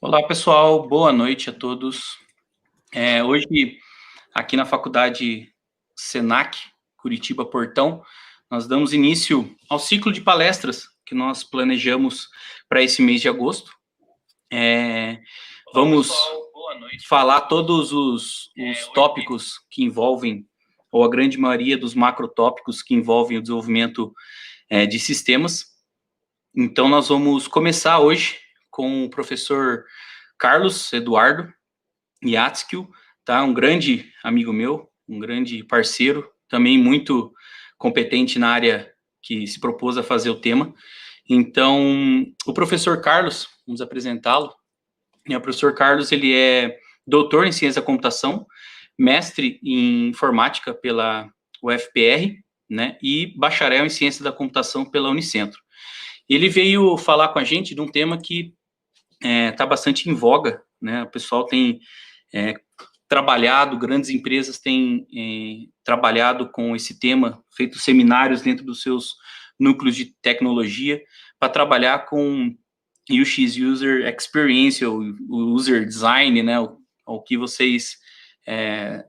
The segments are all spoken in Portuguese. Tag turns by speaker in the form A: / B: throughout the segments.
A: Olá, pessoal. Boa noite a todos. Hoje, aqui na Faculdade Senac, Curitiba Portão, nós damos início ao ciclo de palestras que nós planejamos para esse mês de agosto. Vamos falar todos os tópicos que envolvem, ou a grande maioria dos macrotópicos que envolvem o desenvolvimento de sistemas. Então, nós vamos começar hoje com o professor Carlos Eduardo Yatzkill, tá? Um grande amigo meu, um grande parceiro, também muito competente na área que se propôs a fazer o tema. Então, o professor Carlos, vamos apresentá-lo. O professor Carlos, ele é doutor em ciência da computação, mestre em informática pela UFPR, né, e bacharel em ciência da computação pela Unicentro. Ele veio falar com a gente de um tema que está bastante em voga, né? O pessoal tem trabalhado, grandes empresas têm trabalhado com esse tema, feito seminários dentro dos seus núcleos de tecnologia para trabalhar com UX, User Experience, ou User Design, né? O que vocês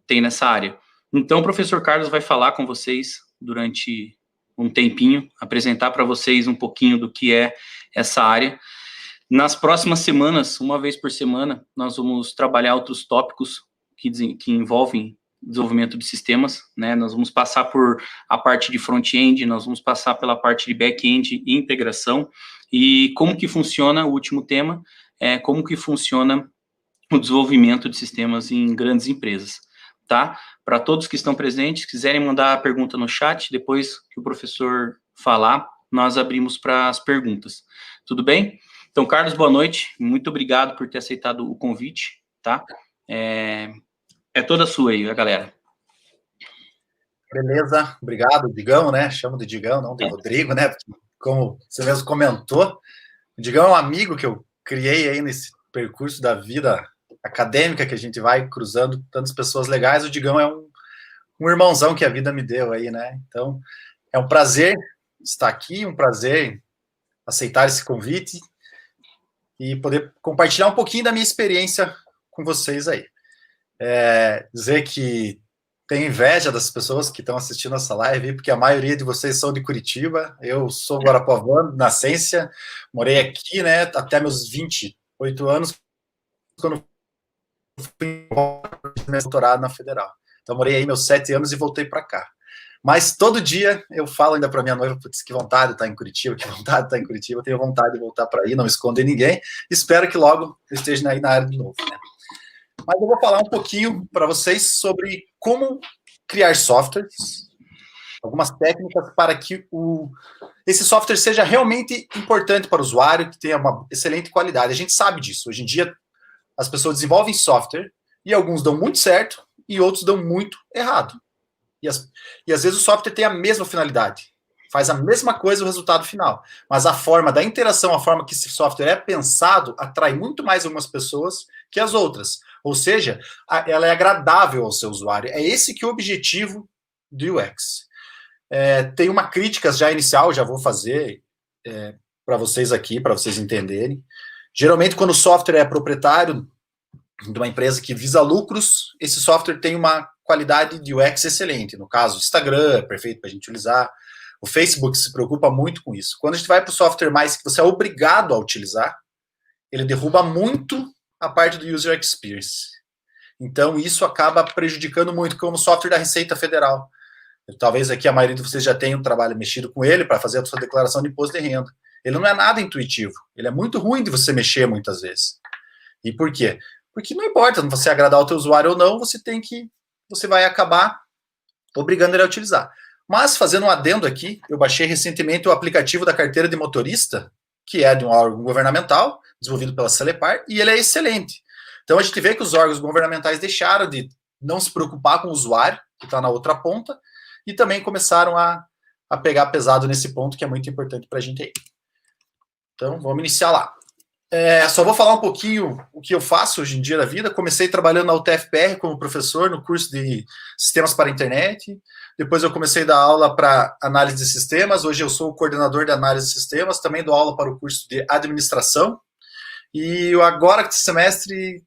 A: têm nessa área. Então, o professor Carlos vai falar com vocês durante um tempinho, apresentar para vocês um pouquinho do que é essa área. Nas próximas semanas, uma vez por semana, nós vamos trabalhar outros tópicos que envolvem desenvolvimento de sistemas, né? Nós vamos passar por a parte de front-end, nós vamos passar pela parte de back-end e integração, e como que funciona, o último tema, como que funciona o desenvolvimento de sistemas em grandes empresas, tá? Para todos que estão presentes, quiserem mandar a pergunta no chat, depois que o professor falar, nós abrimos para as perguntas. Tudo bem? Então, Carlos, boa noite. Muito obrigado por ter aceitado o convite, tá? É toda sua aí, a galera.
B: Beleza, obrigado, Digão, né? Chamo de Digão, não de Rodrigo, né? Porque, como você mesmo comentou, o Digão é um amigo que eu criei aí nesse percurso da vida acadêmica que a gente vai cruzando tantas pessoas legais. O Digão é um irmãozão que a vida me deu aí, né? Então, é um prazer estar aqui, um prazer aceitar esse convite e poder compartilhar um pouquinho da minha experiência com vocês aí. Dizer que tenho inveja das pessoas que estão assistindo essa live, porque a maioria de vocês são de Curitiba, eu sou guarapuavano, nascência, morei aqui, né, até meus 28 anos, quando fui meu doutorado na Federal. Então, morei aí meus 7 anos e voltei para cá. Mas todo dia eu falo ainda para minha noiva, putz, que vontade de estar em Curitiba, que vontade de estar em Curitiba, eu tenho vontade de voltar para aí, não escondo em ninguém, espero que logo eu esteja aí na área de novo, né? Mas eu vou falar um pouquinho para vocês sobre como criar softwares, algumas técnicas para que esse software seja realmente importante para o usuário, que tenha uma excelente qualidade. A gente sabe disso, hoje em dia as pessoas desenvolvem software e alguns dão muito certo e outros dão muito errado. E às vezes o software tem a mesma finalidade, faz a mesma coisa o resultado final, mas a forma da interação, a forma que esse software é pensado, atrai muito mais algumas pessoas que as outras. Ou seja, ela é agradável ao seu usuário. É esse que é o objetivo do UX. Tem uma crítica já inicial, já vou fazer para vocês aqui, para vocês entenderem. Geralmente, quando o software é proprietário de uma empresa que visa lucros, esse software tem uma qualidade de UX excelente. No caso, o Instagram é perfeito para a gente utilizar. O Facebook se preocupa muito com isso. Quando a gente vai para o software mais que você é obrigado a utilizar, ele derruba muito a parte do User Experience. Então, isso acaba prejudicando muito, como o software da Receita Federal. Talvez aqui a maioria de vocês já tenha um trabalho mexido com ele para fazer a sua declaração de imposto de renda. Ele não é nada intuitivo. Ele é muito ruim de você mexer muitas vezes. E por quê? Porque não importa se você agradar o teu usuário ou não, você vai acabar obrigando ele a utilizar. Mas, fazendo um adendo aqui, eu baixei recentemente o aplicativo da carteira de motorista, que é de um órgão governamental, desenvolvido pela Celepar, e ele é excelente. Então, a gente vê que os órgãos governamentais deixaram de não se preocupar com o usuário, que está na outra ponta, e também começaram a pegar pesado nesse ponto, que é muito importante para a gente aí. Então, vamos iniciar lá. Só vou falar um pouquinho o que eu faço hoje em dia da vida. Comecei trabalhando na UTFPR como professor no curso de Sistemas para a Internet. Depois eu comecei a dar aula para análise de sistemas. Hoje eu sou o coordenador de análise de sistemas. Também dou aula para o curso de administração. E agora, esse semestre,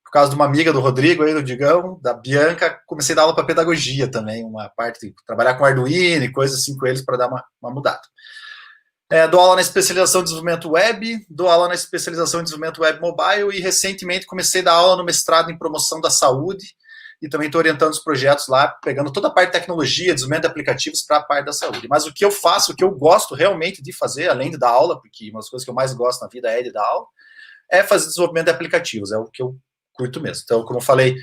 B: por causa de uma amiga do Rodrigo, aí, do Digão, da Bianca, comecei a dar aula para pedagogia também, uma parte de trabalhar com Arduino e coisas assim com eles para dar uma mudada. Dou aula na especialização em desenvolvimento web, dou aula na especialização em desenvolvimento web mobile e recentemente comecei a dar aula no mestrado em promoção da saúde e também estou orientando os projetos lá, pegando toda a parte de tecnologia, desenvolvimento de aplicativos para a parte da saúde. Mas o que eu faço, o que eu gosto realmente de fazer, além de dar aula, porque uma das coisas que eu mais gosto na vida é de dar aula, é fazer desenvolvimento de aplicativos, é o que eu curto mesmo. Então, como eu falei,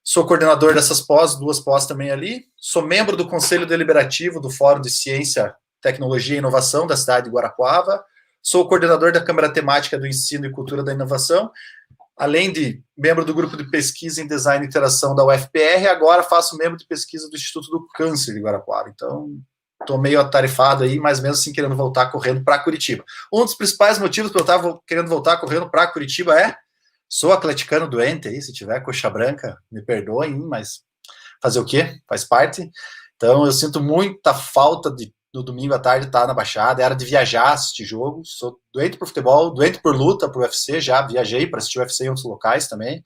B: sou coordenador dessas pós, 2 pós também ali, sou membro do Conselho Deliberativo do Fórum de Ciência, Tecnologia e Inovação da cidade de Guarapuava, sou coordenador da Câmara Temática do Ensino e Cultura da Inovação, além de membro do grupo de pesquisa em design e interação da UFPR, agora faço membro de pesquisa do Instituto do Câncer de Guarapuava. Então, estou meio atarefado aí, mas mesmo assim querendo voltar correndo para Curitiba. Um dos principais motivos que eu estava querendo voltar correndo para Curitiba sou atleticano doente aí, se tiver coxa branca, me perdoem, mas fazer o quê? Faz parte. Então, eu sinto muita falta no domingo à tarde estar na Baixada, era de viajar, assistir jogo, sou doente por futebol, doente por luta, por UFC, já viajei para assistir UFC em outros locais também,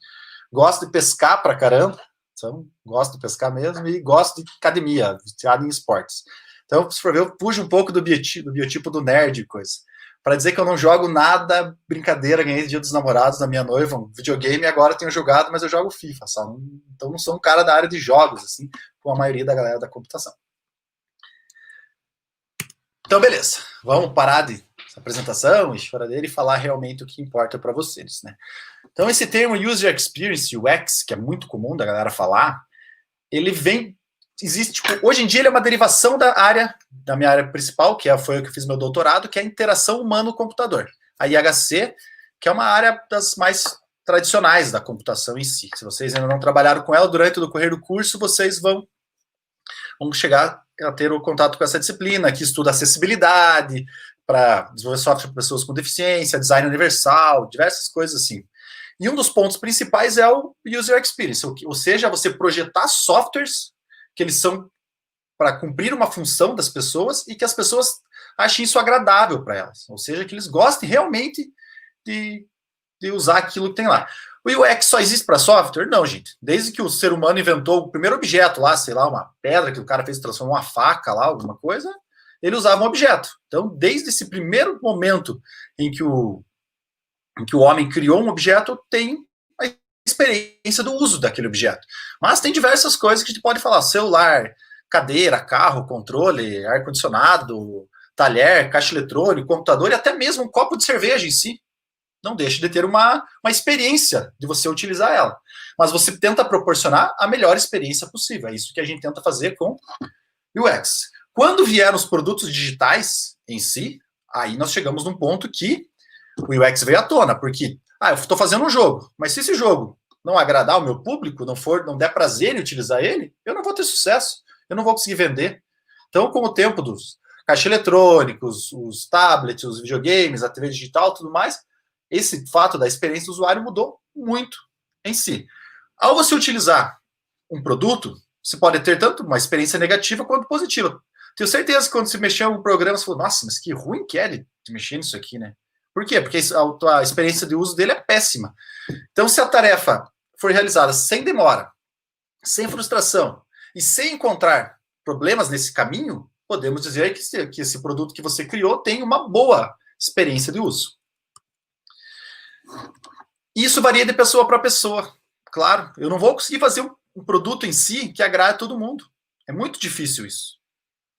B: gosto de pescar pra caramba, então, gosto de pescar mesmo, e gosto de academia, viciado em esportes. Então, se for ver, eu fujo um pouco do biotipo do nerd, coisa. Para dizer que eu não jogo nada, brincadeira, ganhei Dia dos Namorados da minha noiva, um videogame, agora tenho jogado, mas eu jogo FIFA, sabe? Então não sou um cara da área de jogos, assim, como a maioria da galera da computação. Então, beleza. Vamos parar de apresentação e choradeira e falar realmente o que importa para vocês, né? Então, esse termo User Experience, UX, que é muito comum da galera falar, ele existe, tipo, hoje em dia ele é uma derivação da minha área principal, que foi o que eu fiz meu doutorado, que é a interação humano-computador. A IHC, que é uma área das mais tradicionais da computação em si. Se vocês ainda não trabalharam com ela, durante o decorrer do curso, vocês vão chegar a ter o contato com essa disciplina, que estuda acessibilidade, para desenvolver software para pessoas com deficiência, design universal, diversas coisas assim. E um dos pontos principais é o User Experience, ou seja, você projetar softwares que eles são para cumprir uma função das pessoas e que as pessoas achem isso agradável para elas, ou seja, que eles gostem realmente de usar aquilo que tem lá. O UX só existe para software? Não, gente. Desde que o ser humano inventou o primeiro objeto lá, sei lá, uma pedra que o cara fez transformar uma faca lá, alguma coisa, ele usava um objeto. Então, desde esse primeiro momento em que o homem criou um objeto, tem a experiência do uso daquele objeto. Mas tem diversas coisas que a gente pode falar: celular, cadeira, carro, controle, ar-condicionado, talher, caixa eletrônico, computador e até mesmo um copo de cerveja em si. Não deixa de ter uma experiência de você utilizar ela. Mas você tenta proporcionar a melhor experiência possível. É isso que a gente tenta fazer com UX. Quando vieram os produtos digitais em si, aí nós chegamos num ponto que o UX veio à tona, porque eu estou fazendo um jogo, mas se esse jogo não agradar o meu público, não der prazer em utilizar ele, eu não vou ter sucesso, eu não vou conseguir vender. Então, com o tempo dos caixas eletrônicos, os tablets, os videogames, a TV digital, tudo mais, esse fato da experiência do usuário mudou muito em si. Ao você utilizar um produto, você pode ter tanto uma experiência negativa quanto positiva. Tenho certeza que quando você mexer em algum programa, você falou: nossa, mas que ruim que é de mexer nisso aqui, né? Por quê? Porque a experiência de uso dele é péssima. Então, se a tarefa for realizada sem demora, sem frustração e sem encontrar problemas nesse caminho, podemos dizer que esse produto que você criou tem uma boa experiência de uso. Isso varia de pessoa para pessoa. Claro, eu não vou conseguir fazer um produto em si que agrade a todo mundo. É muito difícil isso.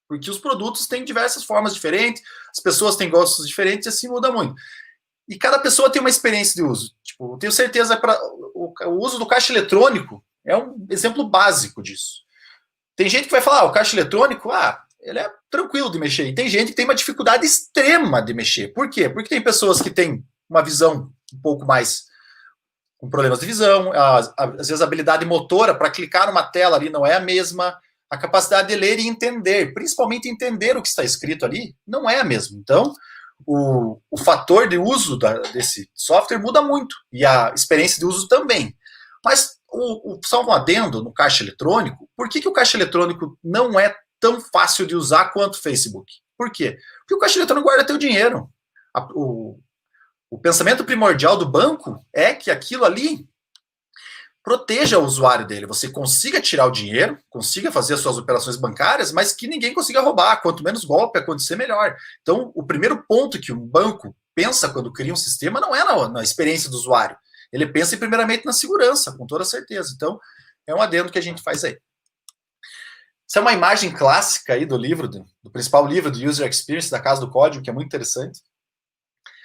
B: Porque os produtos têm diversas formas diferentes, as pessoas têm gostos diferentes e assim muda muito. E cada pessoa tem uma experiência de uso. Tipo, eu tenho certeza que o uso do caixa eletrônico é um exemplo básico disso. Tem gente que vai falar: o caixa eletrônico, ele é tranquilo de mexer. E tem gente que tem uma dificuldade extrema de mexer. Por quê? Porque tem pessoas que têm uma visão um pouco mais com problemas de visão, às vezes a habilidade motora para clicar numa tela ali não é a mesma, a capacidade de ler e entender, principalmente entender o que está escrito ali, não é a mesma. Então, o fator de uso desse software muda muito, e a experiência de uso também. Mas, só um adendo no caixa eletrônico: por que o caixa eletrônico não é tão fácil de usar quanto o Facebook? Por quê? Porque o caixa eletrônico guarda teu dinheiro. O pensamento primordial do banco é que aquilo ali proteja o usuário dele. Você consiga tirar o dinheiro, consiga fazer as suas operações bancárias, mas que ninguém consiga roubar. Quanto menos golpe acontecer, melhor. Então, o primeiro ponto que um banco pensa quando cria um sistema não é na experiência do usuário. Ele pensa primeiramente na segurança, com toda certeza. Então, é um adendo que a gente faz aí. Essa é uma imagem clássica aí do livro, do principal livro do User Experience, da Casa do Código, que é muito interessante.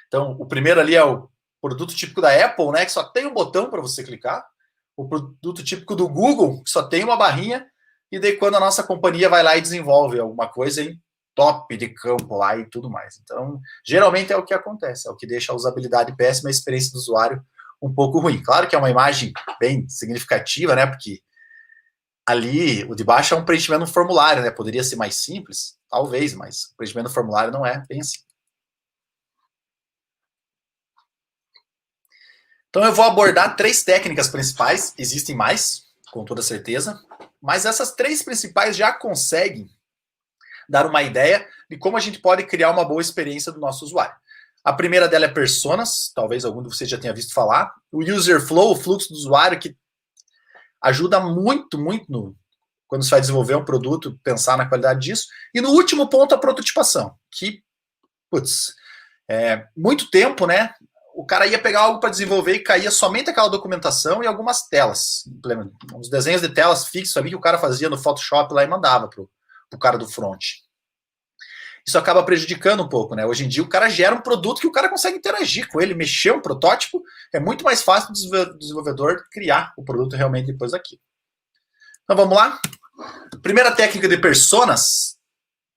B: Então, o primeiro ali é o produto típico da Apple, né, que só tem um botão para você clicar. O produto típico do Google, que só tem uma barrinha. E daí, quando a nossa companhia vai lá e desenvolve alguma coisa em top de campo lá e tudo mais. Então, geralmente é o que acontece, é o que deixa a usabilidade péssima e a experiência do usuário um pouco ruim. Claro que é uma imagem bem significativa, né, porque ali, o de baixo é um preenchimento no formulário, né, poderia ser mais simples, talvez, mas o preenchimento no formulário não é bem assim. Então, eu vou abordar 3 técnicas principais, existem mais, com toda certeza, mas essas 3 principais já conseguem dar uma ideia de como a gente pode criar uma boa experiência do nosso usuário. A primeira dela é personas, talvez algum de vocês já tenha visto falar. O user flow, o fluxo do usuário, que ajuda muito, muito quando você vai desenvolver um produto, pensar na qualidade disso. E no último ponto, a prototipação, que, putz, muito tempo, né? O cara ia pegar algo para desenvolver e caía somente aquela documentação e algumas telas. Uns desenhos de telas fixos ali que o cara fazia no Photoshop lá e mandava pro cara do front. Isso acaba prejudicando um pouco, né? Hoje em dia o cara gera um produto que o cara consegue interagir com ele, mexer um protótipo, é muito mais fácil do desenvolvedor criar o produto realmente depois daquilo. Então vamos lá? Primeira técnica de personas,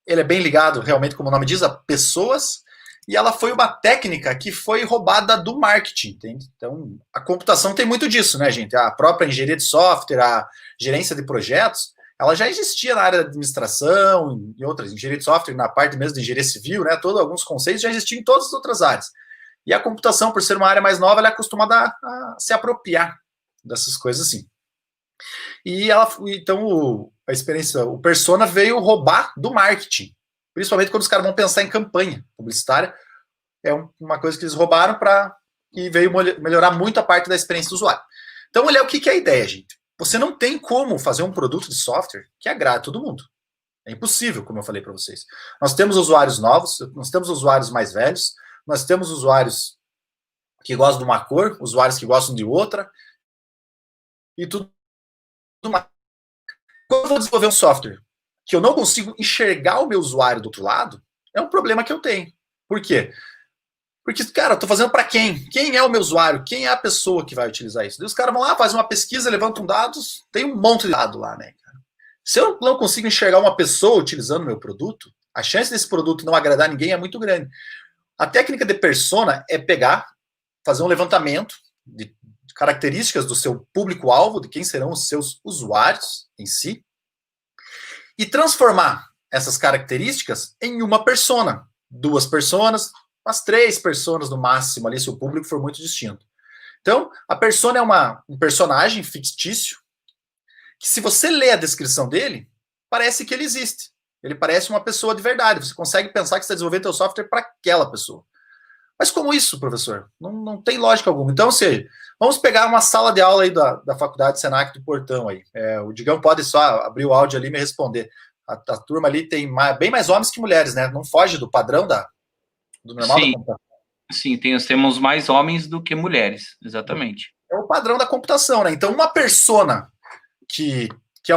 B: ele é bem ligado realmente, como o nome diz, a pessoas, e ela foi uma técnica que foi roubada do marketing, entende? Então, a computação tem muito disso, né, gente? A própria engenharia de software, a gerência de projetos, ela já existia na área da administração e outras, engenharia de software, na parte mesmo de engenharia civil, né? Alguns conceitos já existiam em todas as outras áreas. E a computação, por ser uma área mais nova, ela é acostumada a se apropriar dessas coisas assim. E então a experiência, o persona veio roubar do marketing, principalmente quando os caras vão pensar em campanha publicitária. É uma coisa que eles roubaram e veio melhorar muito a parte da experiência do usuário. Então, olha o que é a ideia, gente. Você não tem como fazer um produto de software que agrade todo mundo. É impossível, como eu falei para vocês. Nós temos usuários novos, nós temos usuários mais velhos, nós temos usuários que gostam de uma cor, usuários que gostam de outra, e tudo mais. Quando eu vou desenvolver um software que eu não consigo enxergar o meu usuário do outro lado, é um problema que eu tenho. Por quê? Porque, cara, eu estou fazendo para quem? Quem é o meu usuário? Quem é a pessoa que vai utilizar isso? Daí os caras vão lá, fazem uma pesquisa, levantam dados, tem um monte de dado lá, né, cara? Se eu não consigo enxergar uma pessoa utilizando o meu produto, a chance desse produto não agradar ninguém é muito grande. A técnica de persona é pegar, fazer um levantamento de características do seu público-alvo, de quem serão os seus usuários em si, e transformar essas características em uma persona. 2 personas, umas 3 personas no máximo ali, se o público for muito distinto. Então, a persona é um personagem fictício que, se você lê a descrição dele, parece que ele existe. Ele parece uma pessoa de verdade. Você consegue pensar que você está desenvolvendo seu software para aquela pessoa. Mas como isso, professor? Não tem lógica alguma. Então, ou seja, vamos pegar uma sala de aula aí da Faculdade Senac do Portão aí. O Digão pode só abrir o áudio ali e me responder. A turma ali tem bem mais homens que mulheres, né? Não foge do padrão do normal da computação.
A: Sim, temos mais homens do que mulheres, exatamente.
B: É o padrão da computação, né? Então, uma persona que é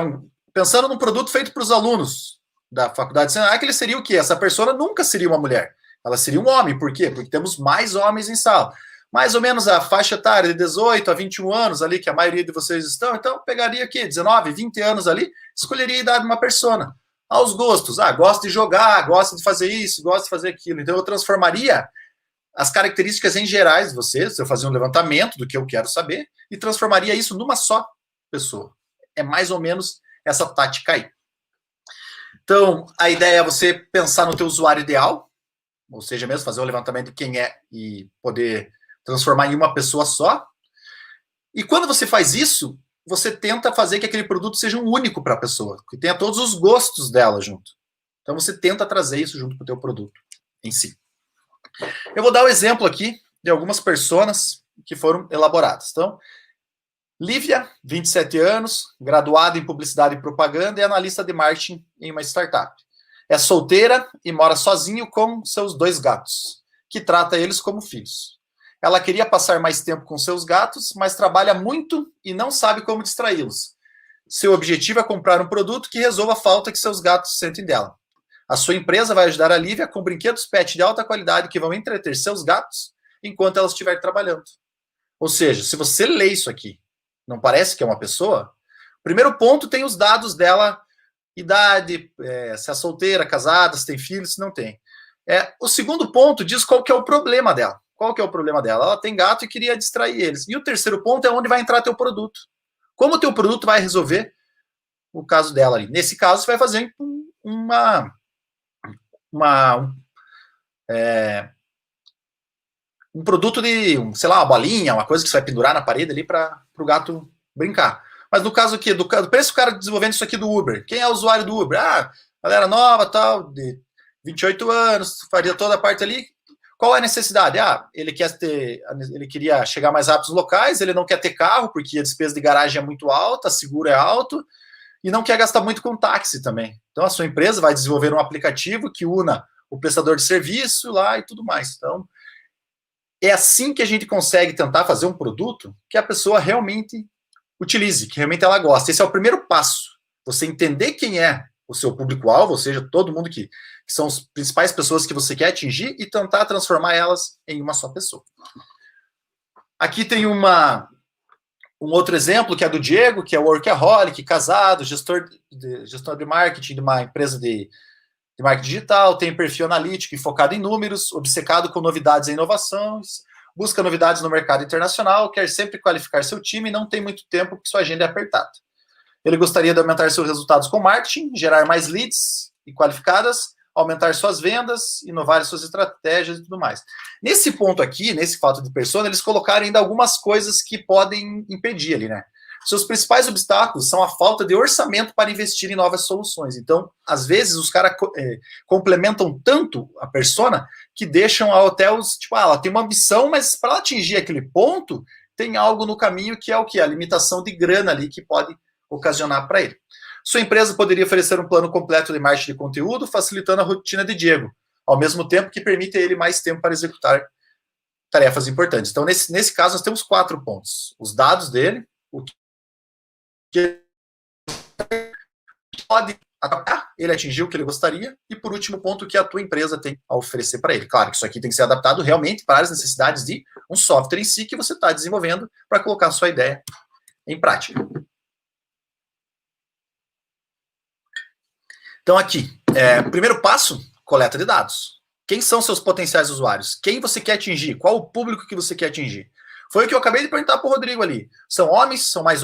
B: pensando num produto feito para os alunos da Faculdade Senac, ele seria o quê? Essa persona nunca seria uma mulher. Ela seria um homem. Por quê? Porque temos mais homens em sala. Mais ou menos a faixa etária de 18 a 21 anos ali, que a maioria de vocês estão. Então, pegaria aqui 19, 20 anos ali, escolheria a idade de uma persona. Aos gostos. Gosto de jogar, gosto de fazer isso, gosto de fazer aquilo. Então, eu transformaria as características em gerais de vocês, eu fazia um levantamento do que eu quero saber, e transformaria isso numa só pessoa. É mais ou menos essa tática aí. Então, a ideia é você pensar no teu usuário ideal, ou seja, mesmo fazer um levantamento de quem é e poder transformar em uma pessoa só. E quando você faz isso, você tenta fazer que aquele produto seja um único para a pessoa, que tenha todos os gostos dela junto. Então, você tenta trazer isso junto para o teu produto em si. Eu vou dar um exemplo aqui de algumas personas que foram elaboradas. Então, Lívia, 27 anos, graduada em publicidade e propaganda e analista de marketing em uma startup. É solteira e mora sozinho com seus 2 gatos, que trata eles como filhos. Ela queria passar mais tempo com seus gatos, mas trabalha muito e não sabe como distraí-los. Seu objetivo é comprar um produto que resolva a falta que seus gatos sentem dela. A sua empresa vai ajudar a Lívia com brinquedos pet de alta qualidade que vão entreter seus gatos enquanto ela estiver trabalhando. Ou seja, se você lê isso aqui, não parece que é uma pessoa? Primeiro ponto, tem os dados dela, idade, se é solteira, casada, se tem filhos, se não tem. O segundo ponto diz qual que é o problema dela. Qual que é o problema dela? Ela tem gato e queria distrair eles. E o terceiro ponto é onde vai entrar teu produto. Como o teu produto vai resolver o caso dela ali? Nesse caso, você vai fazer um produto de, sei lá, uma bolinha, uma coisa que você vai pendurar na parede ali para o gato brincar. Mas no caso aqui, pensa o cara desenvolvendo isso aqui do Uber. Quem é o usuário do Uber? Galera nova, tal, de 28 anos, faria toda a parte ali. Qual é a necessidade? Ele queria chegar mais rápido nos locais, ele não quer ter carro, porque a despesa de garagem é muito alta, seguro é alto, e não quer gastar muito com táxi também. Então a sua empresa vai desenvolver um aplicativo que una o prestador de serviço lá e tudo mais. Então, é assim que a gente consegue tentar fazer um produto que a pessoa realmente utilize, que realmente ela gosta. Esse é o primeiro passo. Você entender quem é o seu público-alvo, ou seja, todo mundo que são as principais pessoas que você quer atingir e tentar transformar elas em uma só pessoa. Aqui tem um outro exemplo, que é do Diego, que é workaholic, casado, gestor de marketing de uma empresa de marketing digital, tem perfil analítico e focado em números, obcecado com novidades e inovações, busca novidades no mercado internacional, quer sempre qualificar seu time e não tem muito tempo porque sua agenda é apertada. Ele gostaria de aumentar seus resultados com marketing, gerar mais leads e qualificadas, aumentar suas vendas, inovar suas estratégias e tudo mais. Nesse ponto aqui, nesse fato de persona, eles colocaram ainda algumas coisas que podem impedir ali, né? Seus principais obstáculos são a falta de orçamento para investir em novas soluções. Então, às vezes, os caras complementam tanto a persona que deixam até os... Tipo, ela tem uma ambição, mas para ela atingir aquele ponto, tem algo no caminho que é o quê? A limitação de grana ali que pode ocasionar para ele. Sua empresa poderia oferecer um plano completo de marketing de conteúdo, facilitando a rotina de Diego, ao mesmo tempo que permite a ele mais tempo para executar tarefas importantes. Então, nesse caso, nós temos 4 pontos. Os dados dele, o que pode adaptar, ele atingiu o que ele gostaria, e por último ponto, o que a tua empresa tem a oferecer para ele. Claro que isso aqui tem que ser adaptado realmente para as necessidades de um software em si que você está desenvolvendo para colocar a sua ideia em prática. Então aqui, primeiro passo, coleta de dados. Quem são seus potenciais usuários? Quem você quer atingir? Qual o público que você quer atingir? Foi o que eu acabei de perguntar para o Rodrigo ali. São homens? São mais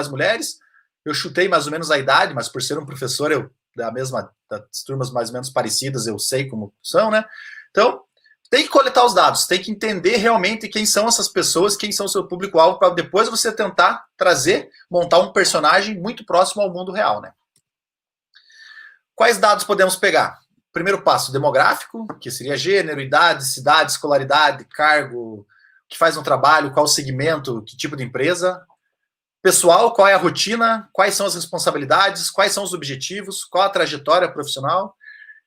B: mulheres? Eu chutei mais ou menos a idade, mas por ser um professor das turmas mais ou menos parecidas, eu sei como são, né? Então, tem que coletar os dados, tem que entender realmente quem são essas pessoas, quem são o seu público-alvo, para depois você tentar montar um personagem muito próximo ao mundo real, né? Quais dados podemos pegar? Primeiro passo, demográfico, que seria gênero, idade, cidade, escolaridade, cargo, que faz no trabalho, qual o segmento, que tipo de empresa. Pessoal, qual é a rotina, quais são as responsabilidades, quais são os objetivos, qual a trajetória profissional.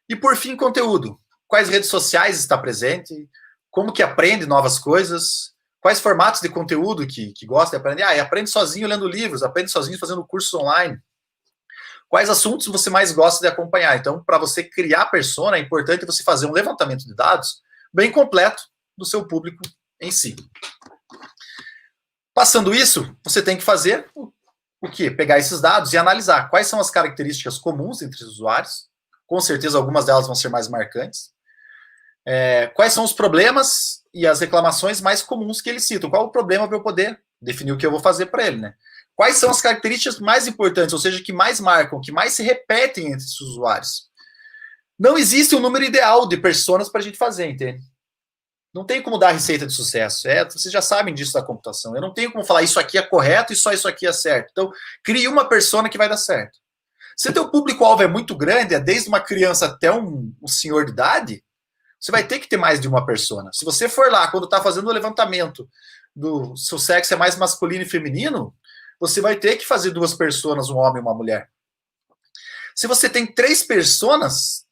B: E, por fim, conteúdo. Quais redes sociais está presente, como que aprende novas coisas, quais formatos de conteúdo que gosta de aprender. Aprende sozinho lendo livros, aprende sozinho fazendo cursos online. Quais assuntos você mais gosta de acompanhar? Então, para você criar persona, é importante você fazer um levantamento de dados bem completo do seu público em si. Passando isso, você tem que fazer o quê? Pegar esses dados e analisar quais são as características comuns entre os usuários. Com certeza, algumas delas vão ser mais marcantes. Quais são os problemas e as reclamações mais comuns que eles citam? Qual o problema para eu poder definir o que eu vou fazer para ele, né? Quais são as características mais importantes, ou seja, que mais marcam, que mais se repetem entre os usuários? Não existe um número ideal de personas para a gente fazer, entende? Não tem como dar receita de sucesso. Vocês já sabem disso da computação. Eu não tenho como falar isso aqui é correto e só isso aqui é certo. Então, crie uma persona que vai dar certo. Se teu público-alvo é muito grande, desde uma criança até um senhor de idade, você vai ter que ter mais de uma persona. Se você for lá, quando está fazendo o levantamento do seu sexo é mais masculino e feminino, você vai ter que fazer 2 personas, um homem e uma mulher. Se você tem 3 personas,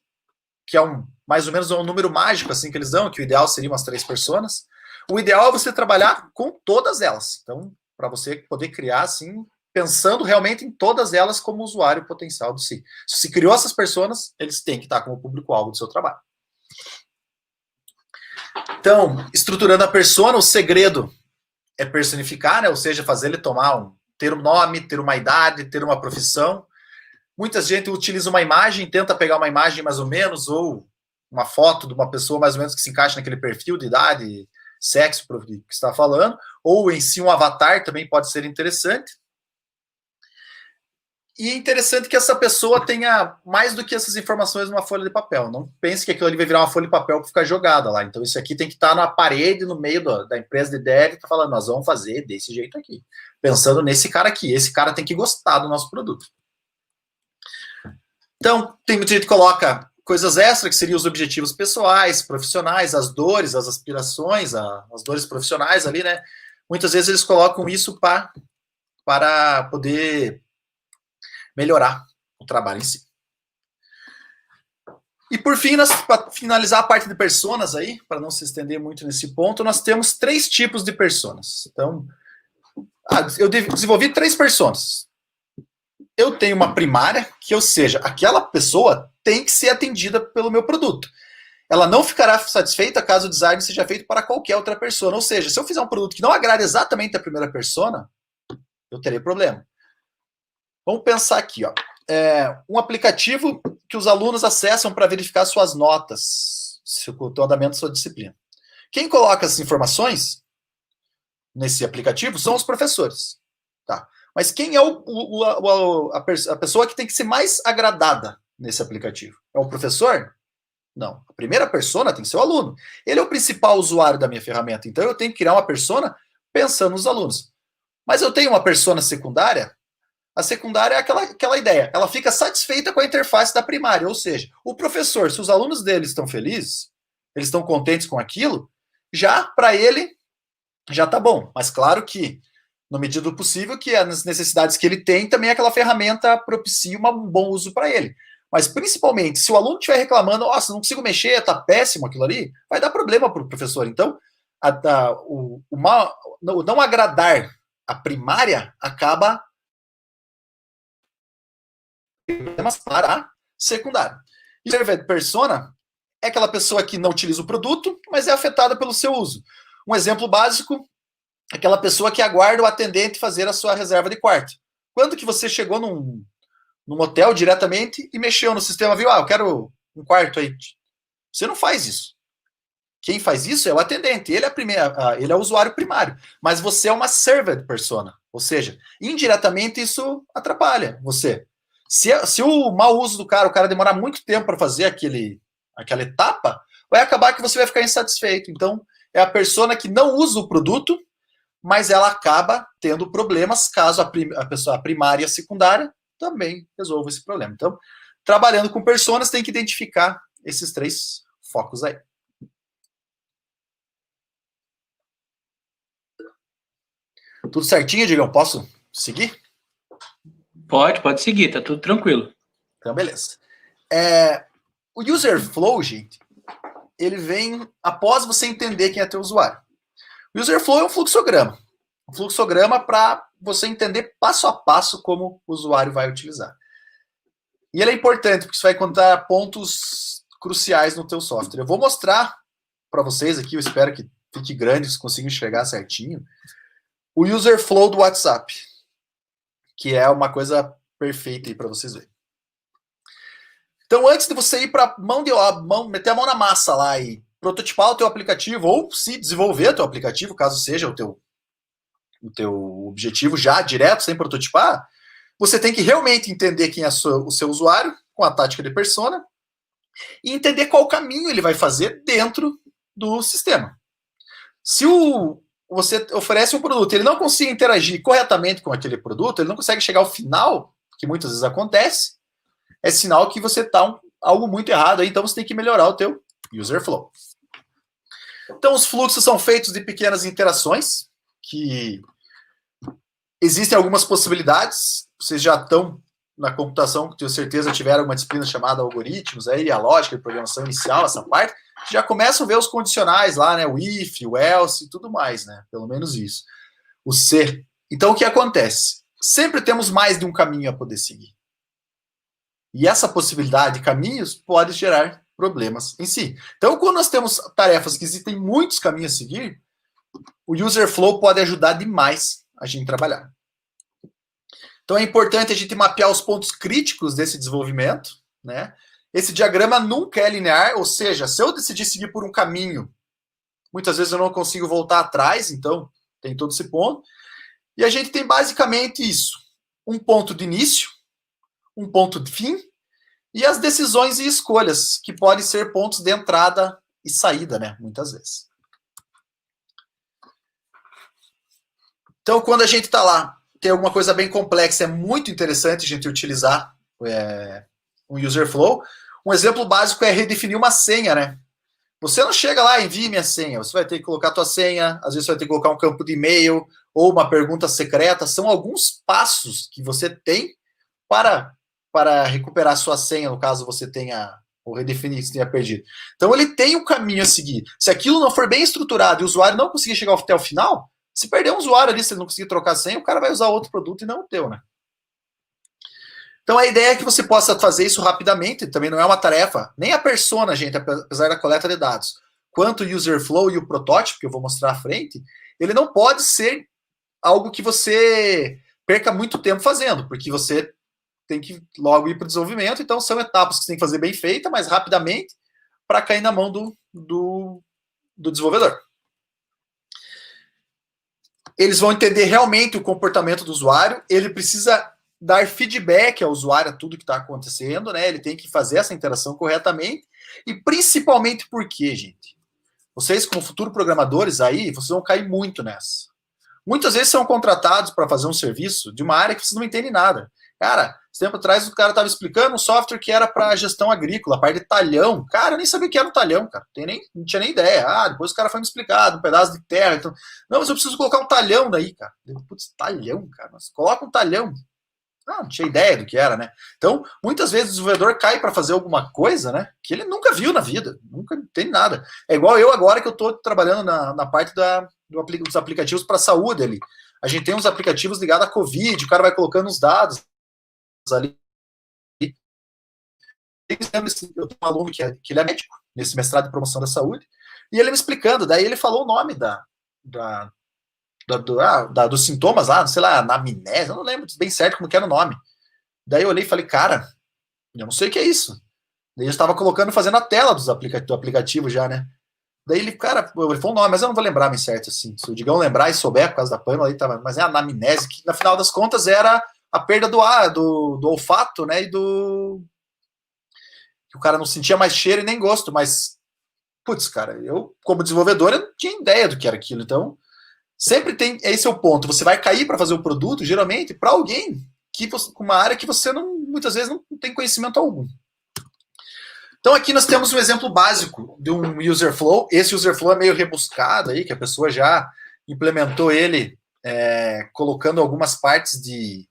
B: que é mais ou menos um número mágico assim que eles dão, que o ideal seria umas 3 personas, o ideal é você trabalhar com todas elas. Então, para você poder criar assim, pensando realmente em todas elas como usuário potencial do Si. Se você criou essas personas, eles têm que estar como público-alvo do seu trabalho. Então, estruturando a persona, o segredo é personificar, né? Ou seja, fazer ele ter um nome, ter uma idade, ter uma profissão. Muita gente utiliza uma imagem, tenta pegar uma imagem mais ou menos, ou uma foto de uma pessoa mais ou menos que se encaixa naquele perfil de idade, sexo que está falando, ou em si um avatar também pode ser interessante. E é interessante que essa pessoa tenha mais do que essas informações numa folha de papel. Não pense que aquilo ali vai virar uma folha de papel para ficar jogada lá. Então, isso aqui tem que estar na parede, no meio da empresa de dev, tá falando, nós vamos fazer desse jeito aqui. Pensando nesse cara aqui. Esse cara tem que gostar do nosso produto. Então, tem muita gente que coloca coisas extras, que seriam os objetivos pessoais, profissionais, as dores, as aspirações, as dores profissionais ali, né? Muitas vezes eles colocam isso para poder melhorar o trabalho em si. E por fim, para finalizar a parte de personas aí, para não se estender muito nesse ponto, nós temos 3 tipos de personas. Então, eu desenvolvi 3 personas. Eu tenho uma primária, que, ou seja, aquela pessoa tem que ser atendida pelo meu produto. Ela não ficará satisfeita caso o design seja feito para qualquer outra persona. Ou seja, se eu fizer um produto que não agrade exatamente a primeira persona, eu terei problema. Vamos pensar aqui, ó. Um aplicativo que os alunos acessam para verificar suas notas, o andamento da sua disciplina. Quem coloca essas informações nesse aplicativo são os professores. Tá? Mas quem é a pessoa que tem que ser mais agradada nesse aplicativo? É o professor? Não. A primeira persona tem que ser o aluno. Ele é o principal usuário da minha ferramenta. Então, eu tenho que criar uma persona pensando nos alunos. Mas eu tenho uma persona secundária. A secundária é aquela ideia. Ela fica satisfeita com a interface da primária. Ou seja, o professor, se os alunos dele estão felizes, eles estão contentes com aquilo, já para ele, já está bom. Mas claro que, na medida do possível, que as necessidades que ele tem, também aquela ferramenta propicia um bom uso para ele. Mas, principalmente, se o aluno estiver reclamando, nossa, não consigo mexer, está péssimo aquilo ali, vai dar problema para o professor. Então, o não agradar a primária acaba problemas para a secundária. E server persona é aquela pessoa que não utiliza o produto, mas é afetada pelo seu uso. Um exemplo básico, aquela pessoa que aguarda o atendente fazer a sua reserva de quarto. Quando que você chegou num hotel diretamente e mexeu no sistema, viu? Eu quero um quarto aí. Você não faz isso. Quem faz isso é o atendente. Ele é o usuário primário. Mas você é uma served persona. Ou seja, indiretamente isso atrapalha você. Se o mau uso do cara, o cara demorar muito tempo para fazer aquela etapa, vai acabar que você vai ficar insatisfeito. Então, é a persona que não usa o produto, mas ela acaba tendo problemas caso a primária e a secundária também resolva esse problema. Então, trabalhando com personas, tem que identificar esses 3 focos aí. Tudo certinho, Digão? Posso seguir?
A: Pode seguir, tá tudo tranquilo.
B: Então, beleza. O user flow, gente, ele vem após você entender quem é teu usuário. O user flow é um fluxograma. Um fluxograma para você entender passo a passo como o usuário vai utilizar. E ele é importante, porque você vai encontrar pontos cruciais no teu software. Eu vou mostrar para vocês aqui, eu espero que fique grande, que vocês consigam enxergar certinho, o user flow do WhatsApp, que é uma coisa perfeita aí para vocês verem. Então, antes de você ir para meter a mão na massa lá e prototipar o teu aplicativo, ou se desenvolver o teu aplicativo, caso seja o teu objetivo já direto, sem prototipar, você tem que realmente entender quem é o seu usuário, com a tática de persona, e entender qual caminho ele vai fazer dentro do sistema. Se você oferece um produto, ele não consegue interagir corretamente com aquele produto, ele não consegue chegar ao final, que muitas vezes acontece, é sinal que você está algo muito errado aí, então você tem que melhorar o teu User Flow. Então, os fluxos são feitos de pequenas interações, que existem algumas possibilidades. Vocês já estão na computação, que tenho certeza tiveram uma disciplina chamada algoritmos, aí, a lógica de programação inicial, essa parte, já começam a ver os condicionais lá, né? O if, o else e tudo mais, né? Pelo menos isso. O se. Então, o que acontece? Sempre temos mais de um caminho a poder seguir. E essa possibilidade de caminhos pode gerar problemas em si. Então, quando nós temos tarefas que existem muitos caminhos a seguir, o user flow pode ajudar demais a gente trabalhar. Então, é importante a gente mapear os pontos críticos desse desenvolvimento, né? Esse diagrama nunca é linear, ou seja, se eu decidir seguir por um caminho, muitas vezes eu não consigo voltar atrás, então tem todo esse ponto. E a gente tem basicamente isso: um ponto de início, um ponto de fim, e as decisões e escolhas, que podem ser pontos de entrada e saída, né? Muitas vezes. Então, quando a gente está lá, tem alguma coisa bem complexa, é muito interessante a gente utilizar um user flow. Um exemplo básico é redefinir uma senha, né? Você não chega lá e envia minha senha, você vai ter que colocar a tua senha, às vezes você vai ter que colocar um campo de e-mail ou uma pergunta secreta. São alguns passos que você tem para recuperar a sua senha, no caso você tenha, ou redefinir se tenha perdido. Então ele tem um caminho a seguir. Se aquilo não for bem estruturado e o usuário não conseguir chegar até o final, se perder um usuário ali, se ele não conseguir trocar a senha, o cara vai usar outro produto e não o teu, né? Então a ideia é que você possa fazer isso rapidamente, também não é uma tarefa, nem a persona, gente, apesar da coleta de dados, quanto o user flow e o protótipo, que eu vou mostrar à frente, ele não pode ser algo que você perca muito tempo fazendo, porque você tem que logo ir para o desenvolvimento, então são etapas que você tem que fazer bem feita, mas rapidamente, para cair na mão do desenvolvedor. Eles vão entender realmente o comportamento do usuário, ele precisa dar feedback ao usuário a tudo que está acontecendo, né? Ele tem que fazer essa interação corretamente, e principalmente porque, gente, vocês como futuros programadores aí, vocês vão cair muito nessa. Muitas vezes são contratados para fazer um serviço de uma área que vocês não entendem nada. Cara, esse tempo atrás o cara estava explicando um software que era para gestão agrícola, a parte de talhão. Cara, eu nem sabia o que era um talhão, cara. Não tinha nem ideia. Ah, depois o cara foi me explicar, um pedaço de terra. Então, não, mas eu preciso colocar um talhão daí, cara. Putz, talhão, cara. Mas coloca um talhão. Não tinha ideia do que era, né? Então, muitas vezes o desenvolvedor cai para fazer alguma coisa, né? Que ele nunca viu na vida, nunca tem nada. É igual eu agora que eu estou trabalhando na parte dos aplicativos para saúde ali. A gente tem uns aplicativos ligados à Covid, o cara vai colocando os dados ali. Eu tenho um aluno que ele é médico, nesse mestrado de promoção da saúde, e ele me explicando, daí ele falou o nome dos sintomas lá, sei lá, anamnese, eu não lembro bem certo como que era o nome. Daí eu olhei e falei, cara, eu não sei o que é isso. Daí eu estava fazendo a tela do aplicativo já, né? Daí ele, cara, ele falou o nome, mas eu não vou lembrar bem certo, assim. Se o Digão lembrar e souber por causa da pâmela, aí tava, mas é anamnese, que na final das contas era a perda do olfato, né, e que o cara não sentia mais cheiro e nem gosto, mas, putz, cara, eu, como desenvolvedor, eu não tinha ideia do que era aquilo, então, sempre tem, esse é o ponto, você vai cair para fazer o produto, geralmente, para alguém com uma área que você muitas vezes não tem conhecimento algum. Então, aqui nós temos um exemplo básico de um user flow. Esse user flow é meio rebuscado aí, que a pessoa já implementou ele, colocando algumas partes de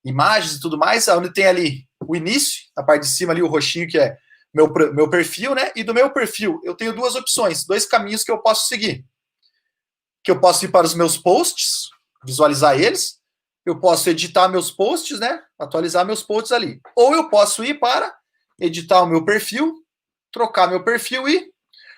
B: imagens e tudo mais, onde tem ali o início, a parte de cima ali, o roxinho, que é meu perfil, né? E do meu perfil, eu tenho duas opções, dois caminhos que eu posso seguir. Que eu posso ir para os meus posts, visualizar eles, eu posso editar meus posts, né? Atualizar meus posts ali. Ou eu posso ir para editar o meu perfil, trocar meu perfil e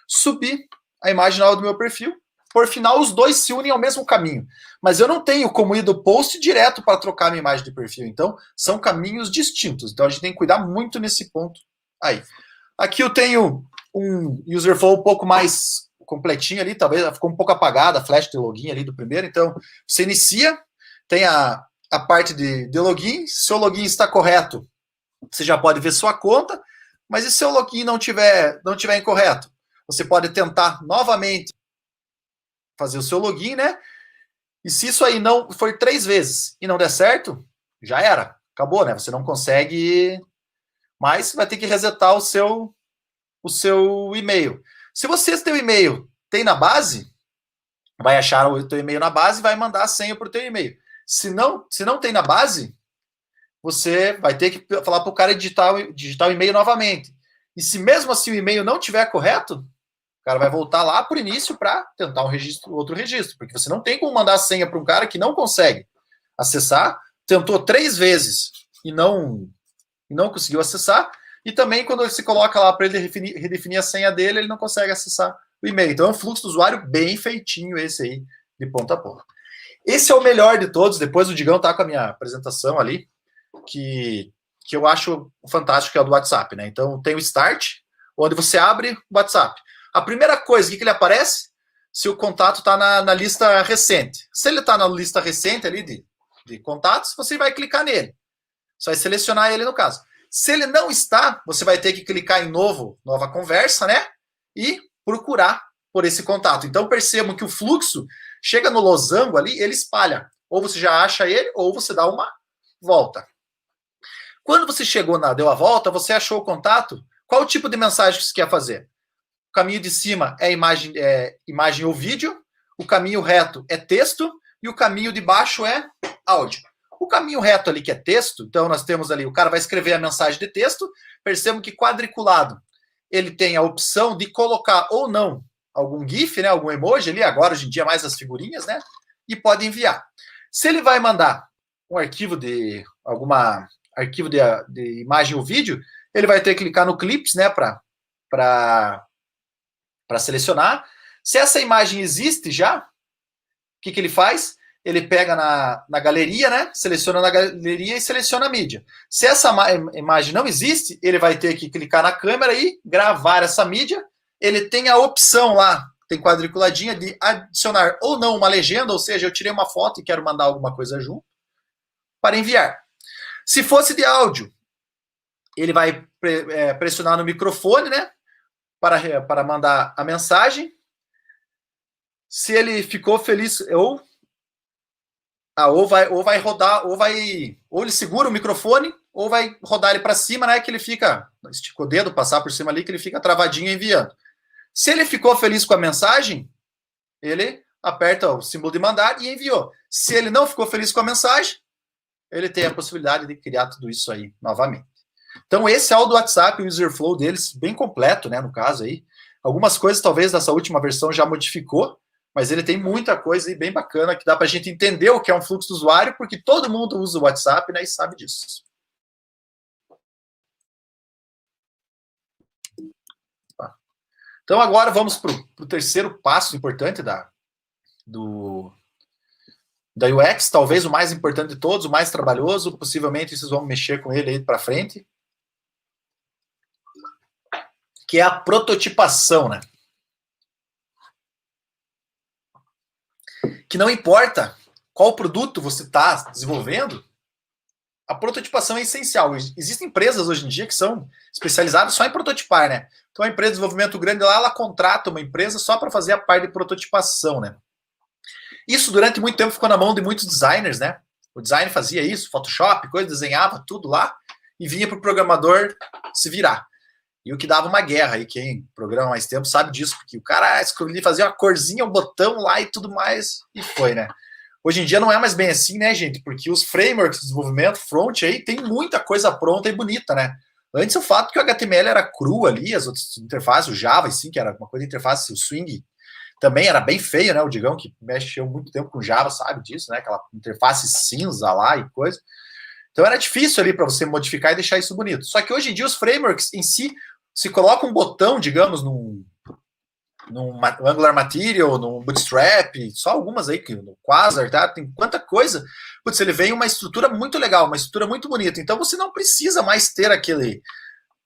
B: subir a imagem nova do meu perfil. Por final, os dois se unem ao mesmo caminho. Mas eu não tenho como ir do post direto para trocar minha imagem de perfil. Então, são caminhos distintos. Então, a gente tem que cuidar muito nesse ponto aí. Aqui eu tenho um user flow um pouco mais completinho ali. Talvez ficou um pouco apagada a flash de login ali do primeiro. Então, você inicia, tem a parte de login. Se o seu login está correto, você já pode ver sua conta. Mas e se o seu login não tiver incorreto? Você pode tentar novamente fazer o seu login, né? E se isso aí não for 3 vezes e não der certo, já era. Acabou, né? Você não consegue mais, vai ter que resetar o seu o seu e-mail. Se você tem o e-mail, tem na base, vai achar o teu e-mail na base e vai mandar a senha para o teu e-mail. Se não tem na base, você vai ter que falar para o cara digitar o e-mail novamente. E se mesmo assim o e-mail não estiver correto, o cara vai voltar lá por início para tentar outro registro, porque você não tem como mandar a senha para um cara que não consegue acessar, tentou 3 vezes e não conseguiu acessar, e também quando você coloca lá para ele redefinir a senha dele, ele não consegue acessar o e-mail. Então é um fluxo do usuário bem feitinho esse aí, de ponta a ponta. Esse é o melhor de todos. Depois o Digão tá com a minha apresentação ali, que eu acho fantástico, que é o do WhatsApp, né? Então tem o Start, onde você abre o WhatsApp. A primeira coisa, o que ele aparece? Se o contato está na lista recente. Se ele está na lista recente ali de contatos, você vai clicar nele. Você vai selecionar ele no caso. Se ele não está, você vai ter que clicar em nova conversa, né? E procurar por esse contato. Então percebam que o fluxo chega no losango ali, ele espalha. Ou você já acha ele, ou você dá uma volta. Quando você deu a volta, você achou o contato, qual o tipo de mensagem que você quer fazer? O caminho de cima é imagem ou vídeo, o caminho reto é texto e o caminho de baixo é áudio. O caminho reto ali que é texto, então nós temos ali, o cara vai escrever a mensagem de texto, percebam que quadriculado ele tem a opção de colocar ou não algum GIF, né, algum emoji ali, agora hoje em dia mais as figurinhas, né, e pode enviar. Se ele vai mandar um arquivo de imagem ou vídeo, ele vai ter que clicar no Clips, né, para selecionar. Se essa imagem existe já, o que ele faz? Ele pega na galeria, né? Seleciona na galeria e seleciona a mídia. Se essa imagem não existe, ele vai ter que clicar na câmera e gravar essa mídia. Ele tem a opção lá, tem quadriculadinha, de adicionar ou não uma legenda, ou seja, eu tirei uma foto e quero mandar alguma coisa junto, para enviar. Se fosse de áudio, ele vai pressionar no microfone, né? Para mandar a mensagem. Se ele ficou feliz, ou vai rodar, ou ele segura o microfone, ou vai rodar ele para cima, né? Que ele fica, estica o dedo, passar por cima ali, que ele fica travadinho enviando. Se ele ficou feliz com a mensagem, ele aperta o símbolo de mandar e enviou. Se ele não ficou feliz com a mensagem, ele tem a possibilidade de criar tudo isso aí novamente. Então, esse é o do WhatsApp, o user flow deles, bem completo, né, no caso aí. Algumas coisas, talvez, dessa última versão já modificou, mas ele tem muita coisa aí bem bacana que dá para a gente entender o que é um fluxo do usuário, porque todo mundo usa o WhatsApp, né, e sabe disso. Tá. Então, agora vamos para o terceiro passo importante da UX, talvez o mais importante de todos, o mais trabalhoso, possivelmente vocês vão mexer com ele aí para frente, que é a prototipação, né? Que não importa qual produto você está desenvolvendo, a prototipação é essencial. Existem empresas hoje em dia que são especializadas só em prototipar, né? Então a empresa de desenvolvimento grande lá, ela contrata uma empresa só para fazer a parte de prototipação, né? Isso durante muito tempo ficou na mão de muitos designers, né? O design fazia isso, Photoshop, coisa, desenhava tudo lá e vinha para o programador se virar. E o que dava uma guerra, e quem programa mais tempo sabe disso, porque o cara escolhia, fazia uma corzinha, um botão lá e tudo mais, e foi, né? Hoje em dia não é mais bem assim, né, gente? Porque os frameworks de desenvolvimento front aí tem muita coisa pronta e bonita, né? Antes o fato que o HTML era cru ali, as outras interfaces, o Java, assim, que era uma coisa de interface, o Swing também era bem feio, né? O Digão, que mexeu muito tempo com Java, sabe disso, né? Aquela interface cinza lá e coisa. Então era difícil ali para você modificar e deixar isso bonito. Só que hoje em dia os frameworks em si, se coloca um botão, digamos, num Angular Material, num Bootstrap, só algumas aí, no Quasar, tá? Tem quanta coisa. Putz, ele vem uma estrutura muito legal, uma estrutura muito bonita. Então você não precisa mais ter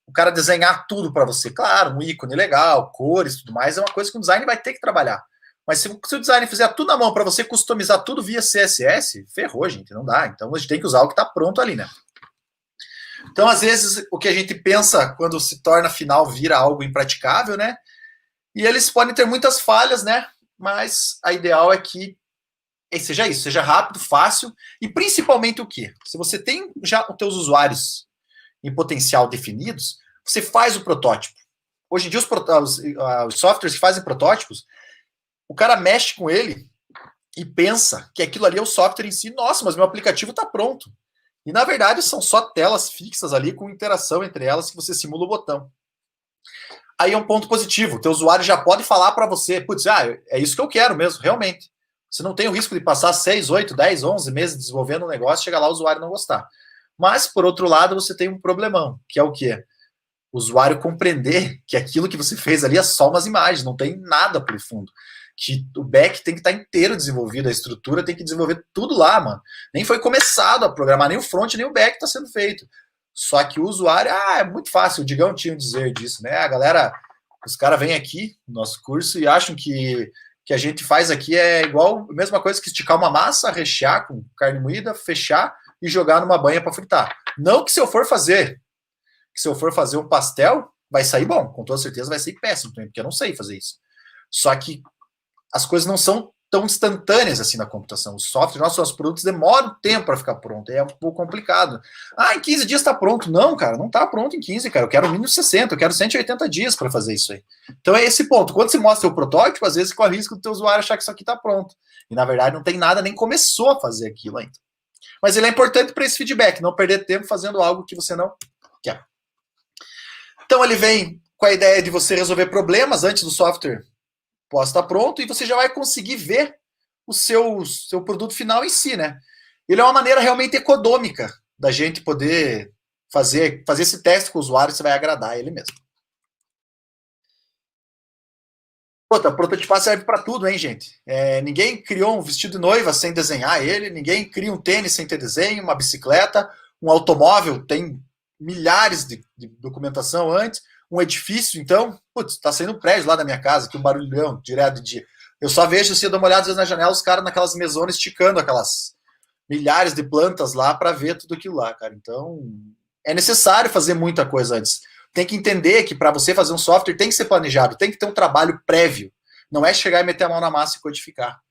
B: o cara desenhar tudo para você. Claro, um ícone legal, cores, tudo mais, é uma coisa que o design vai ter que trabalhar. Mas se o design fizer tudo na mão para você customizar tudo via CSS, ferrou, gente, não dá. Então a gente tem que usar o que está pronto ali, né? Então, às vezes, o que a gente pensa quando se torna final vira algo impraticável, né? E eles podem ter muitas falhas, né? Mas a ideal é que seja isso, seja rápido, fácil e principalmente o quê? Se você tem já os teus usuários em potencial definidos, você faz o protótipo. hoje em dia os softwares que fazem protótipos, o cara mexe com ele e pensa que aquilo ali é o software em si. Nossa, mas meu aplicativo está pronto. E, na verdade, são só telas fixas ali com interação entre elas que você simula o botão. Aí é um ponto positivo. O teu usuário já pode falar para você, putz, é isso que eu quero mesmo, realmente. Você não tem o risco de passar 6, 8, 10, 11 meses desenvolvendo um negócio, chegar lá o usuário não gostar. Mas, por outro lado, você tem um problemão, que é o quê? O usuário compreender que aquilo que você fez ali é só umas imagens, não tem nada por fundo. Que o back tem que estar inteiro desenvolvido, a estrutura tem que desenvolver tudo lá, mano. Nem foi começado a programar, nem o front, nem o back está sendo feito. Só que o usuário, é muito fácil, o Digão tinha um dizer disso, né? A galera, os caras vêm aqui no nosso curso e acham que a gente faz aqui é igual, a mesma coisa que esticar uma massa, rechear com carne moída, fechar e jogar numa banha para fritar. Não que se eu for fazer um pastel, vai sair bom, com toda certeza vai sair péssimo também, porque eu não sei fazer isso. Só que as coisas não são tão instantâneas assim na computação. Os softwares, nossos produtos demoram tempo para ficar pronto, é um pouco complicado. Em 15 dias está pronto. Não, cara, não está pronto em 15, cara. Eu quero mínimo 60, eu quero 180 dias para fazer isso aí. Então é esse ponto. Quando você mostra o protótipo, às vezes corre o risco do teu usuário achar que isso aqui está pronto. E na verdade não tem nada, nem começou a fazer aquilo ainda. Mas ele é importante para esse feedback, não perder tempo fazendo algo que você não quer. Então ele vem com a ideia de você resolver problemas antes do software possa estar pronto e você já vai conseguir ver o seu produto final em si, né? Ele é uma maneira realmente econômica da gente poder fazer esse teste com o usuário, você vai agradar ele mesmo. Outra, prototipar serve para tudo, hein, gente? Ninguém criou um vestido de noiva sem desenhar ele, ninguém cria um tênis sem ter desenho, uma bicicleta, um automóvel tem milhares de documentação antes, um edifício, então, tá saindo um prédio lá da minha casa, que um barulhão, direto de dia. Eu só vejo, assim, eu dou uma olhada às vezes na janela, os caras naquelas mesonas esticando aquelas milhares de plantas lá para ver tudo aquilo lá, cara. Então, é necessário fazer muita coisa antes. Tem que entender que para você fazer um software tem que ser planejado, tem que ter um trabalho prévio. Não é chegar e meter a mão na massa e codificar.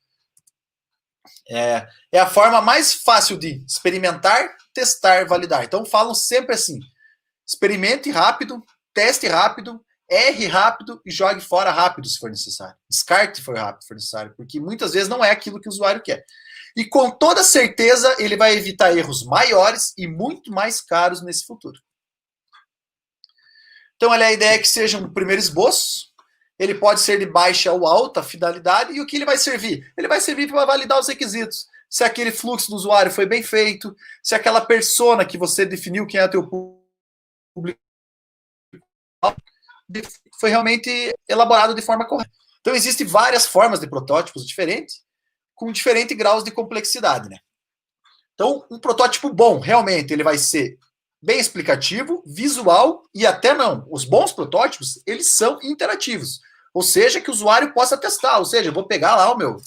B: É a forma mais fácil de experimentar, testar, validar. Então, falam sempre assim, experimente rápido, teste rápido, erre rápido e jogue fora rápido, se for necessário. Descarte se for rápido, se for necessário, porque muitas vezes não é aquilo que o usuário quer. E com toda certeza ele vai evitar erros maiores e muito mais caros nesse futuro. Então, a ideia é que seja um primeiro esboço, ele pode ser de baixa ou alta fidelidade, e o que ele vai servir? Ele vai servir para validar os requisitos. Se aquele fluxo do usuário foi bem feito, se aquela persona que você definiu quem é teu público foi realmente elaborado de forma correta. Então, existem várias formas de protótipos diferentes, com diferentes graus de complexidade, né? Então, um protótipo bom, realmente, ele vai ser bem explicativo, visual e até não. Os bons protótipos, eles são interativos. Ou seja, que o usuário possa testar. Ou seja, eu vou pegar lá o meu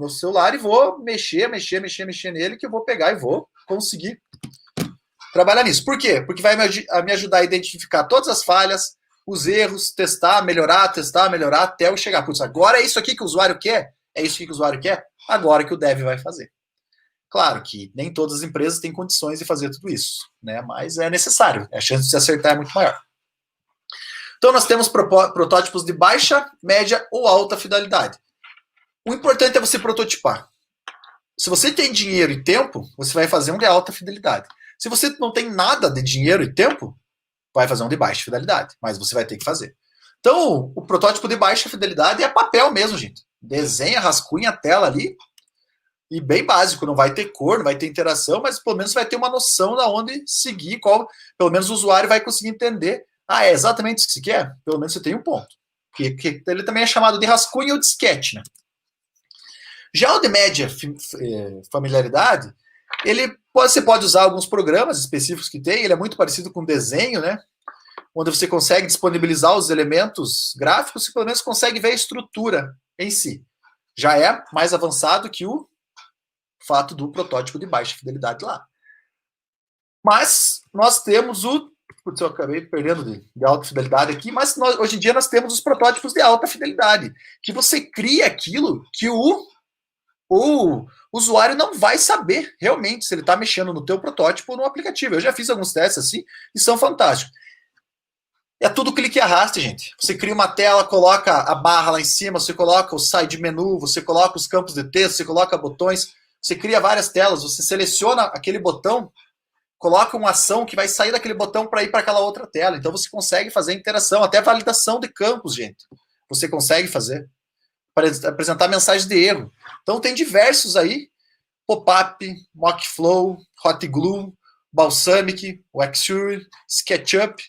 B: celular e vou mexer nele, que eu vou pegar e vou conseguir trabalhar nisso. Por quê? Porque vai me ajudar a identificar todas as falhas, os erros, testar, melhorar, até eu chegar. Putz, agora é isso aqui que o usuário quer? É isso aqui que o usuário quer? Agora que o dev vai fazer. Claro que nem todas as empresas têm condições de fazer tudo isso, né? Mas é necessário, a chance de se acertar é muito maior. Então, nós temos protótipos de baixa, média ou alta fidelidade. O importante é você prototipar. Se você tem dinheiro e tempo, você vai fazer um de alta fidelidade. Se você não tem nada de dinheiro e tempo, vai fazer um de baixa fidelidade, mas você vai ter que fazer. Então, o protótipo de baixa fidelidade é papel mesmo, gente. Desenha, rascunha a tela ali, e bem básico, não vai ter cor, não vai ter interação, mas pelo menos vai ter uma noção de onde seguir, pelo menos o usuário vai conseguir entender. É exatamente isso que você quer? Pelo menos você tem um ponto. Que ele também é chamado de rascunho ou de sketch, né? Já o de média familiaridade, você pode usar alguns programas específicos que tem, ele é muito parecido com desenho, né? Onde você consegue disponibilizar os elementos gráficos e pelo menos consegue ver a estrutura em si. Já é mais avançado que o fato do protótipo de baixa fidelidade lá. Mas nós temos Putz, eu acabei perdendo de alta fidelidade aqui, mas hoje em dia nós temos os protótipos de alta fidelidade, que você cria aquilo que o usuário não vai saber realmente se ele está mexendo no teu protótipo ou no aplicativo. Eu já fiz alguns testes assim e são fantásticos. É tudo clique e arraste, gente. Você cria uma tela, coloca a barra lá em cima, você coloca o side menu, você coloca os campos de texto, você coloca botões, você cria várias telas, você seleciona aquele botão, coloca uma ação que vai sair daquele botão para ir para aquela outra tela. Então você consegue fazer interação, até validação de campos, gente. Você consegue fazer para apresentar mensagens de erro. Então tem diversos aí, Pop-up, Mockflow, Hot Glue, Balsamic, o Xure, SketchUp.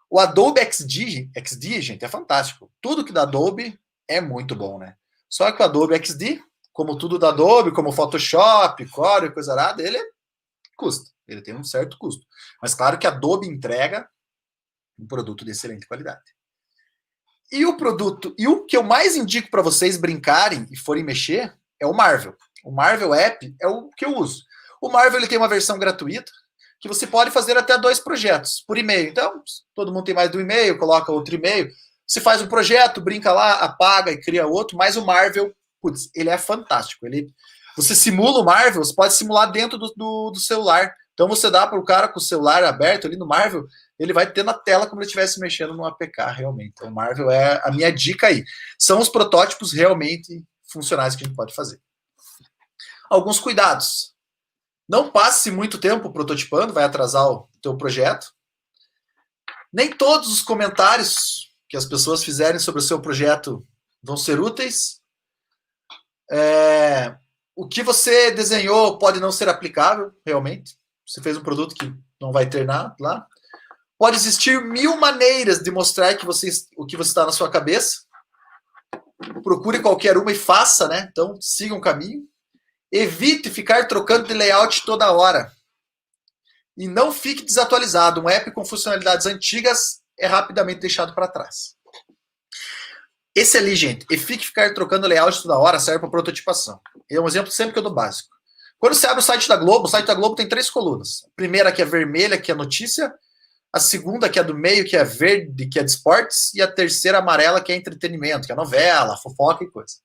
B: O Adobe XD, gente, é fantástico. Tudo que da Adobe é muito bom, né? Só que o Adobe XD, como tudo da Adobe, como Photoshop, Corel, coisa nada, ele custa. Ele tem um certo custo. Mas claro que a Adobe entrega um produto de excelente qualidade. E o produto, e o que eu mais indico para vocês brincarem e forem mexer é o Marvel. O Marvel App é o que eu uso. O Marvel ele tem uma versão gratuita, que você pode fazer até 2 projetos por e-mail. Então, todo mundo tem mais de um e-mail, coloca outro e-mail. Você faz um projeto, brinca lá, apaga e cria outro. Mas o Marvel, putz, ele é fantástico. Você simula o Marvel, você pode simular dentro do celular. Então, você dá para o cara com o celular aberto ali no Marvel, ele vai ter na tela como ele estivesse mexendo no APK, realmente. Então, o Marvel é a minha dica aí. São os protótipos realmente funcionais que a gente pode fazer. Alguns cuidados. Não passe muito tempo prototipando, vai atrasar o teu projeto. Nem todos os comentários que as pessoas fizerem sobre o seu projeto vão ser úteis. O que você desenhou pode não ser aplicável, realmente. Você fez um produto que não vai ter nada lá. Pode existir 1000 maneiras de mostrar o que você está na sua cabeça. Procure qualquer uma e faça, né? Então, siga um caminho. Evite ficar trocando de layout toda hora. E não fique desatualizado. Um app com funcionalidades antigas é rapidamente deixado para trás. Esse ali, gente, evite ficar trocando layout toda hora, serve para prototipação. É um exemplo sempre que eu dou básico. Quando você abre o site da Globo tem 3 colunas. A primeira que é vermelha, que é notícia. A segunda que é do meio, que é verde, que é de esportes. E a terceira amarela, que é entretenimento, que é novela, fofoca e coisa.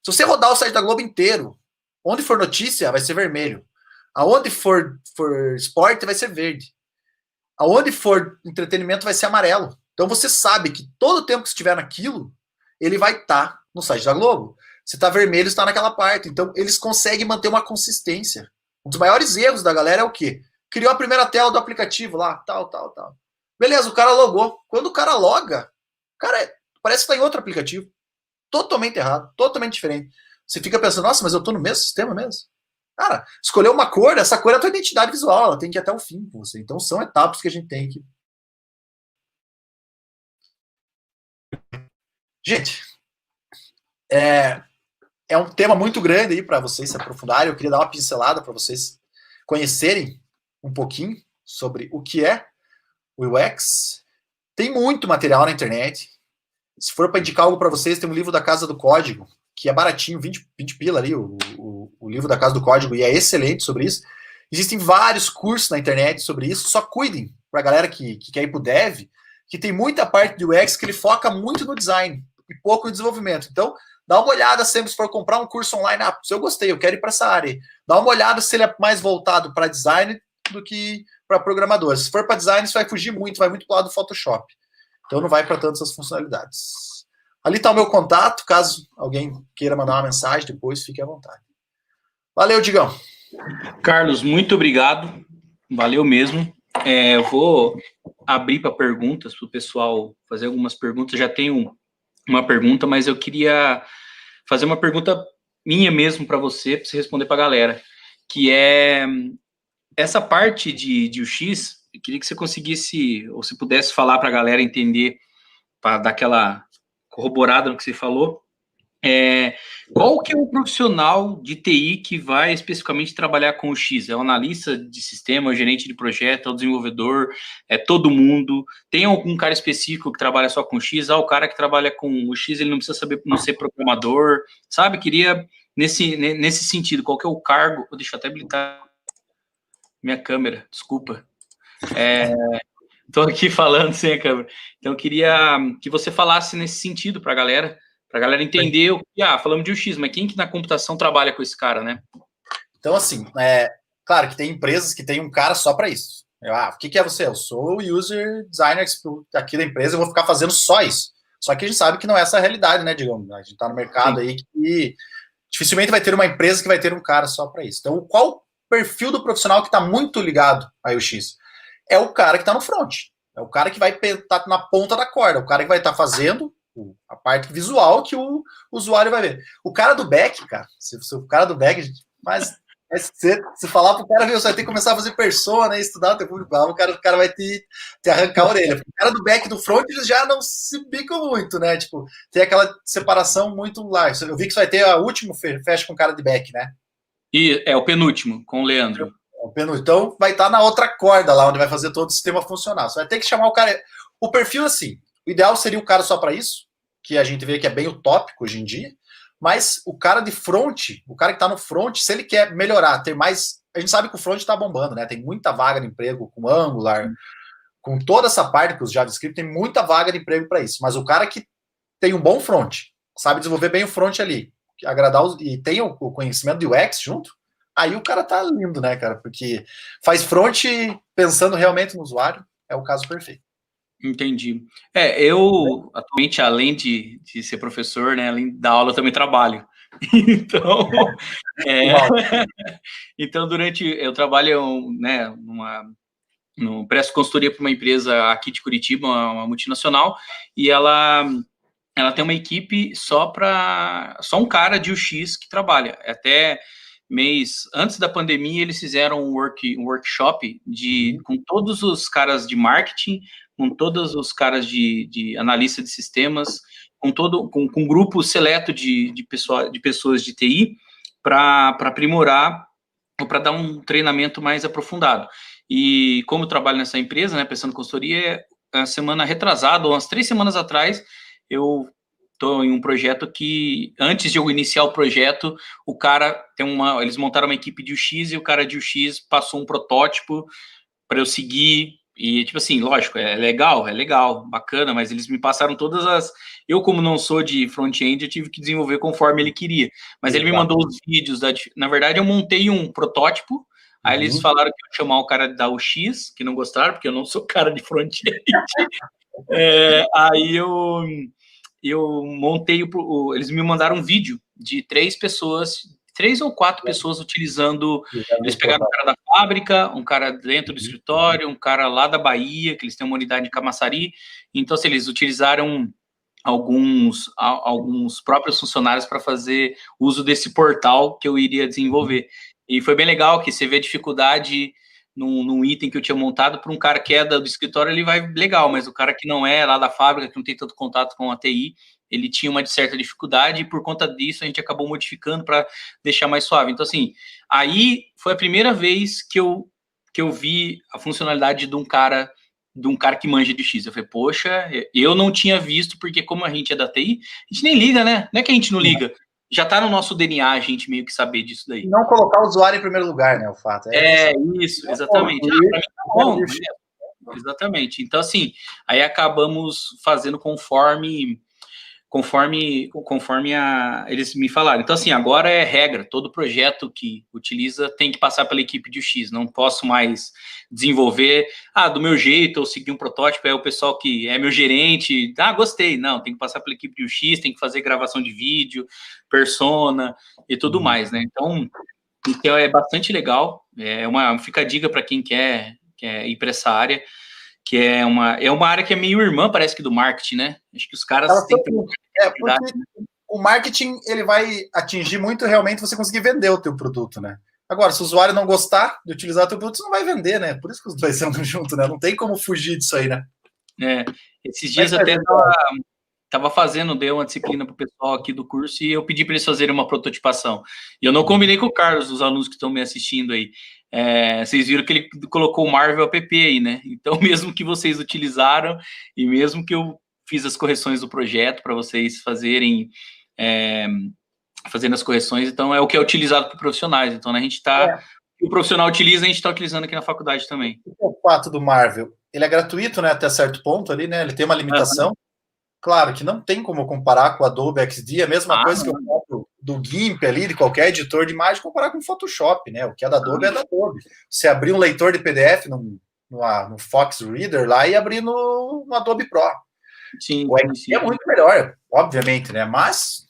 B: Se você rodar o site da Globo inteiro, onde for notícia, vai ser vermelho. Aonde for esporte, vai ser verde. Aonde for entretenimento, vai ser amarelo. Então você sabe que todo o tempo que estiver naquilo, ele vai estar no site da Globo. Se está vermelho, está naquela parte. Então eles conseguem manter uma consistência. Um dos maiores erros da galera é o quê? Criou a primeira tela do aplicativo lá, tal. Beleza, o cara logou. Quando o cara loga, cara, parece que está em outro aplicativo. Totalmente errado, totalmente diferente. Você fica pensando, nossa, mas eu estou no mesmo sistema mesmo? Cara, escolher uma cor, essa cor é a tua identidade visual, ela tem que ir até o fim com você. Então são etapas que a gente tem que... Gente, é um tema muito grande aí para vocês se aprofundarem. Eu queria dar uma pincelada para vocês conhecerem um pouquinho sobre o que é o UX. Tem muito material na internet. Se for para indicar algo para vocês, tem um livro da Casa do Código, que é baratinho, 20 pila ali, o livro da Casa do Código, e é excelente sobre isso. Existem vários cursos na internet sobre isso, só cuidem para a galera que quer ir para o Dev, que tem muita parte do UX que ele foca muito no design e pouco no desenvolvimento. Então, dá uma olhada sempre, se for comprar um curso online, se eu gostei, eu quero ir para essa área. Dá uma olhada se ele é mais voltado para design do que para programador. Se for para design, você vai fugir muito, vai muito para o lado do Photoshop. Então, não vai para tantas essas funcionalidades. Ali está o meu contato, caso alguém queira mandar uma mensagem depois, fique à vontade. Valeu, Digão.
A: Carlos, muito obrigado. Valeu mesmo. Eu vou abrir para perguntas, para o pessoal fazer algumas perguntas. Já tenho uma pergunta, mas eu queria fazer uma pergunta minha mesmo para você responder para a galera, que é essa parte de UX. Eu queria que você conseguisse, ou se pudesse falar para a galera entender, para dar aquela corroborada no que você falou, qual que é o profissional de TI que vai especificamente trabalhar com o X? É o analista de sistema, o gerente de projeto, é o desenvolvedor, é todo mundo? Tem algum cara específico que trabalha só com o X? O cara que trabalha com o X, ele não precisa saber, não ser programador, sabe? Queria, nesse sentido, qual que é o cargo? Deixa eu até habilitar minha câmera, desculpa. Estou aqui falando sem a câmera. Então, eu queria que você falasse nesse sentido para a galera entender o que... falamos de UX, mas quem que na computação trabalha com esse cara, né?
B: Então, assim, claro que tem empresas que tem um cara só para isso. O que é você? Eu sou o user designer aqui da empresa, eu vou ficar fazendo só isso. Só que a gente sabe que não é essa a realidade, né, digamos. A gente está no mercado aí que dificilmente vai ter uma empresa que vai ter um cara só para isso. Então, qual o perfil do profissional que está muito ligado a UX? É o cara que está no front. É o cara que vai estar na ponta da corda. O cara que vai estar fazendo a parte visual que o usuário vai ver. O cara do back, cara, se o cara do back, mas se falar pro cara, você vai ter que começar a fazer persona, estudar o teu público, o cara vai te arrancar a orelha. O cara do back e do front, eles já não se bicam muito, né? Tipo, tem aquela separação muito larga. Eu vi que você vai ter a última fecha com o cara de back, né?
A: E é o penúltimo, com o Leandro.
B: Então, vai estar na outra corda lá, onde vai fazer todo o sistema funcionar. Você vai ter que chamar o cara... O perfil, assim, o ideal seria o cara só para isso, que a gente vê que é bem utópico hoje em dia, mas o cara de front, o cara que está no front, se ele quer melhorar, ter mais... A gente sabe que o front está bombando, né? Tem muita vaga de emprego com Angular, com toda essa parte, com os JavaScript, tem muita vaga de emprego para isso. Mas o cara que tem um bom front, sabe desenvolver bem o front ali, agradar e tem o conhecimento de UX junto, aí o cara tá lindo, né, cara? Porque faz front pensando realmente no usuário, é o caso perfeito.
A: Entendi. Eu, atualmente, além de ser professor, né, além da aula, eu também trabalho. Então, então eu trabalho, né, presto consultoria para uma empresa aqui de Curitiba, uma multinacional, e ela tem uma equipe só um cara de UX que trabalha. Até mês antes da pandemia, eles fizeram um workshop com todos os caras de marketing, com todos os caras de analista de sistemas, com um grupo seleto de pessoas de TI para aprimorar ou para dar um treinamento mais aprofundado. E como eu trabalho nessa empresa, né, prestando consultoria, a semana retrasada, ou umas 3 semanas atrás, eu estou em um projeto que, antes de eu iniciar o projeto, o cara eles montaram uma equipe de UX e o cara de UX passou um protótipo para eu seguir. E, tipo assim, lógico, é legal, bacana, mas eles me passaram todas as... Eu, como não sou de front-end, eu tive que desenvolver conforme ele queria. Mas ele me mandou os vídeos. Na verdade, eu montei um protótipo, aí eles falaram que eu ia chamar o cara da UX, que não gostaram, porque eu não sou cara de front-end. Aí eu montei, eles me mandaram um vídeo de 3 ou 4 pessoas utilizando, eles pegaram um cara da fábrica, um cara dentro do escritório, um cara lá da Bahia, que eles têm uma unidade em Camaçari, então, se eles utilizaram alguns próprios funcionários para fazer uso desse portal que eu iria desenvolver. E foi bem legal que você vê a dificuldade num item que eu tinha montado, para um cara que é do escritório, ele vai legal, mas o cara que não é lá da fábrica, que não tem tanto contato com a TI, ele tinha uma certa dificuldade, e por conta disso a gente acabou modificando para deixar mais suave. Então, assim, aí foi a primeira vez que eu vi a funcionalidade de um cara que manja de X. Eu falei, poxa, eu não tinha visto, porque como a gente é da TI, a gente nem liga, né? Não é que a gente não liga. Já tá no nosso DNA a gente meio que saber disso daí.
B: Não colocar o usuário em primeiro lugar, né, o fato.
A: Isso, exatamente. Pra mim tá bom. Exatamente. Então, assim, aí acabamos fazendo conforme eles me falaram. Então, assim, agora é regra, todo projeto que utiliza tem que passar pela equipe de UX, não posso mais desenvolver, do meu jeito, ou seguir um protótipo, o pessoal que é meu gerente, gostei, não, tem que passar pela equipe de UX, tem que fazer gravação de vídeo, persona e tudo mais, né? Então, é bastante legal, fica a dica para quem quer ir para essa área, que é uma área que é meio irmã, parece que do marketing, né? Acho que os caras têm...
B: porque o marketing, ele vai atingir muito realmente você conseguir vender o teu produto, né? Agora, se o usuário não gostar de utilizar o teu produto, você não vai vender, né? Por isso que os dois andam junto, né? Não tem como fugir disso aí, né?
A: Esses dias até deu uma disciplina para o pessoal aqui do curso e eu pedi para eles fazerem uma prototipação. E eu não combinei com o Carlos, os alunos que estão me assistindo aí. Vocês viram que ele colocou o Marvel app aí, né? Então, mesmo que vocês utilizaram e mesmo que eu fiz as correções do projeto para vocês fazerem, fazendo as correções, então é o que é utilizado por profissionais. Então, a gente está... O profissional utiliza, a gente está utilizando aqui na faculdade também.
B: O fato do Marvel, ele é gratuito, né? Até certo ponto ali, né? Ele tem uma limitação. Claro que não tem como comparar com o Adobe XD, a mesma coisa que eu falo do GIMP ali, de qualquer editor de imagem, comparar com o Photoshop, né? O que é da Adobe é da Adobe. Se abrir um leitor de PDF no no Fox Reader lá e abrir no Adobe Pro.
A: Sim,
B: o XD é muito melhor, obviamente, né? Mas...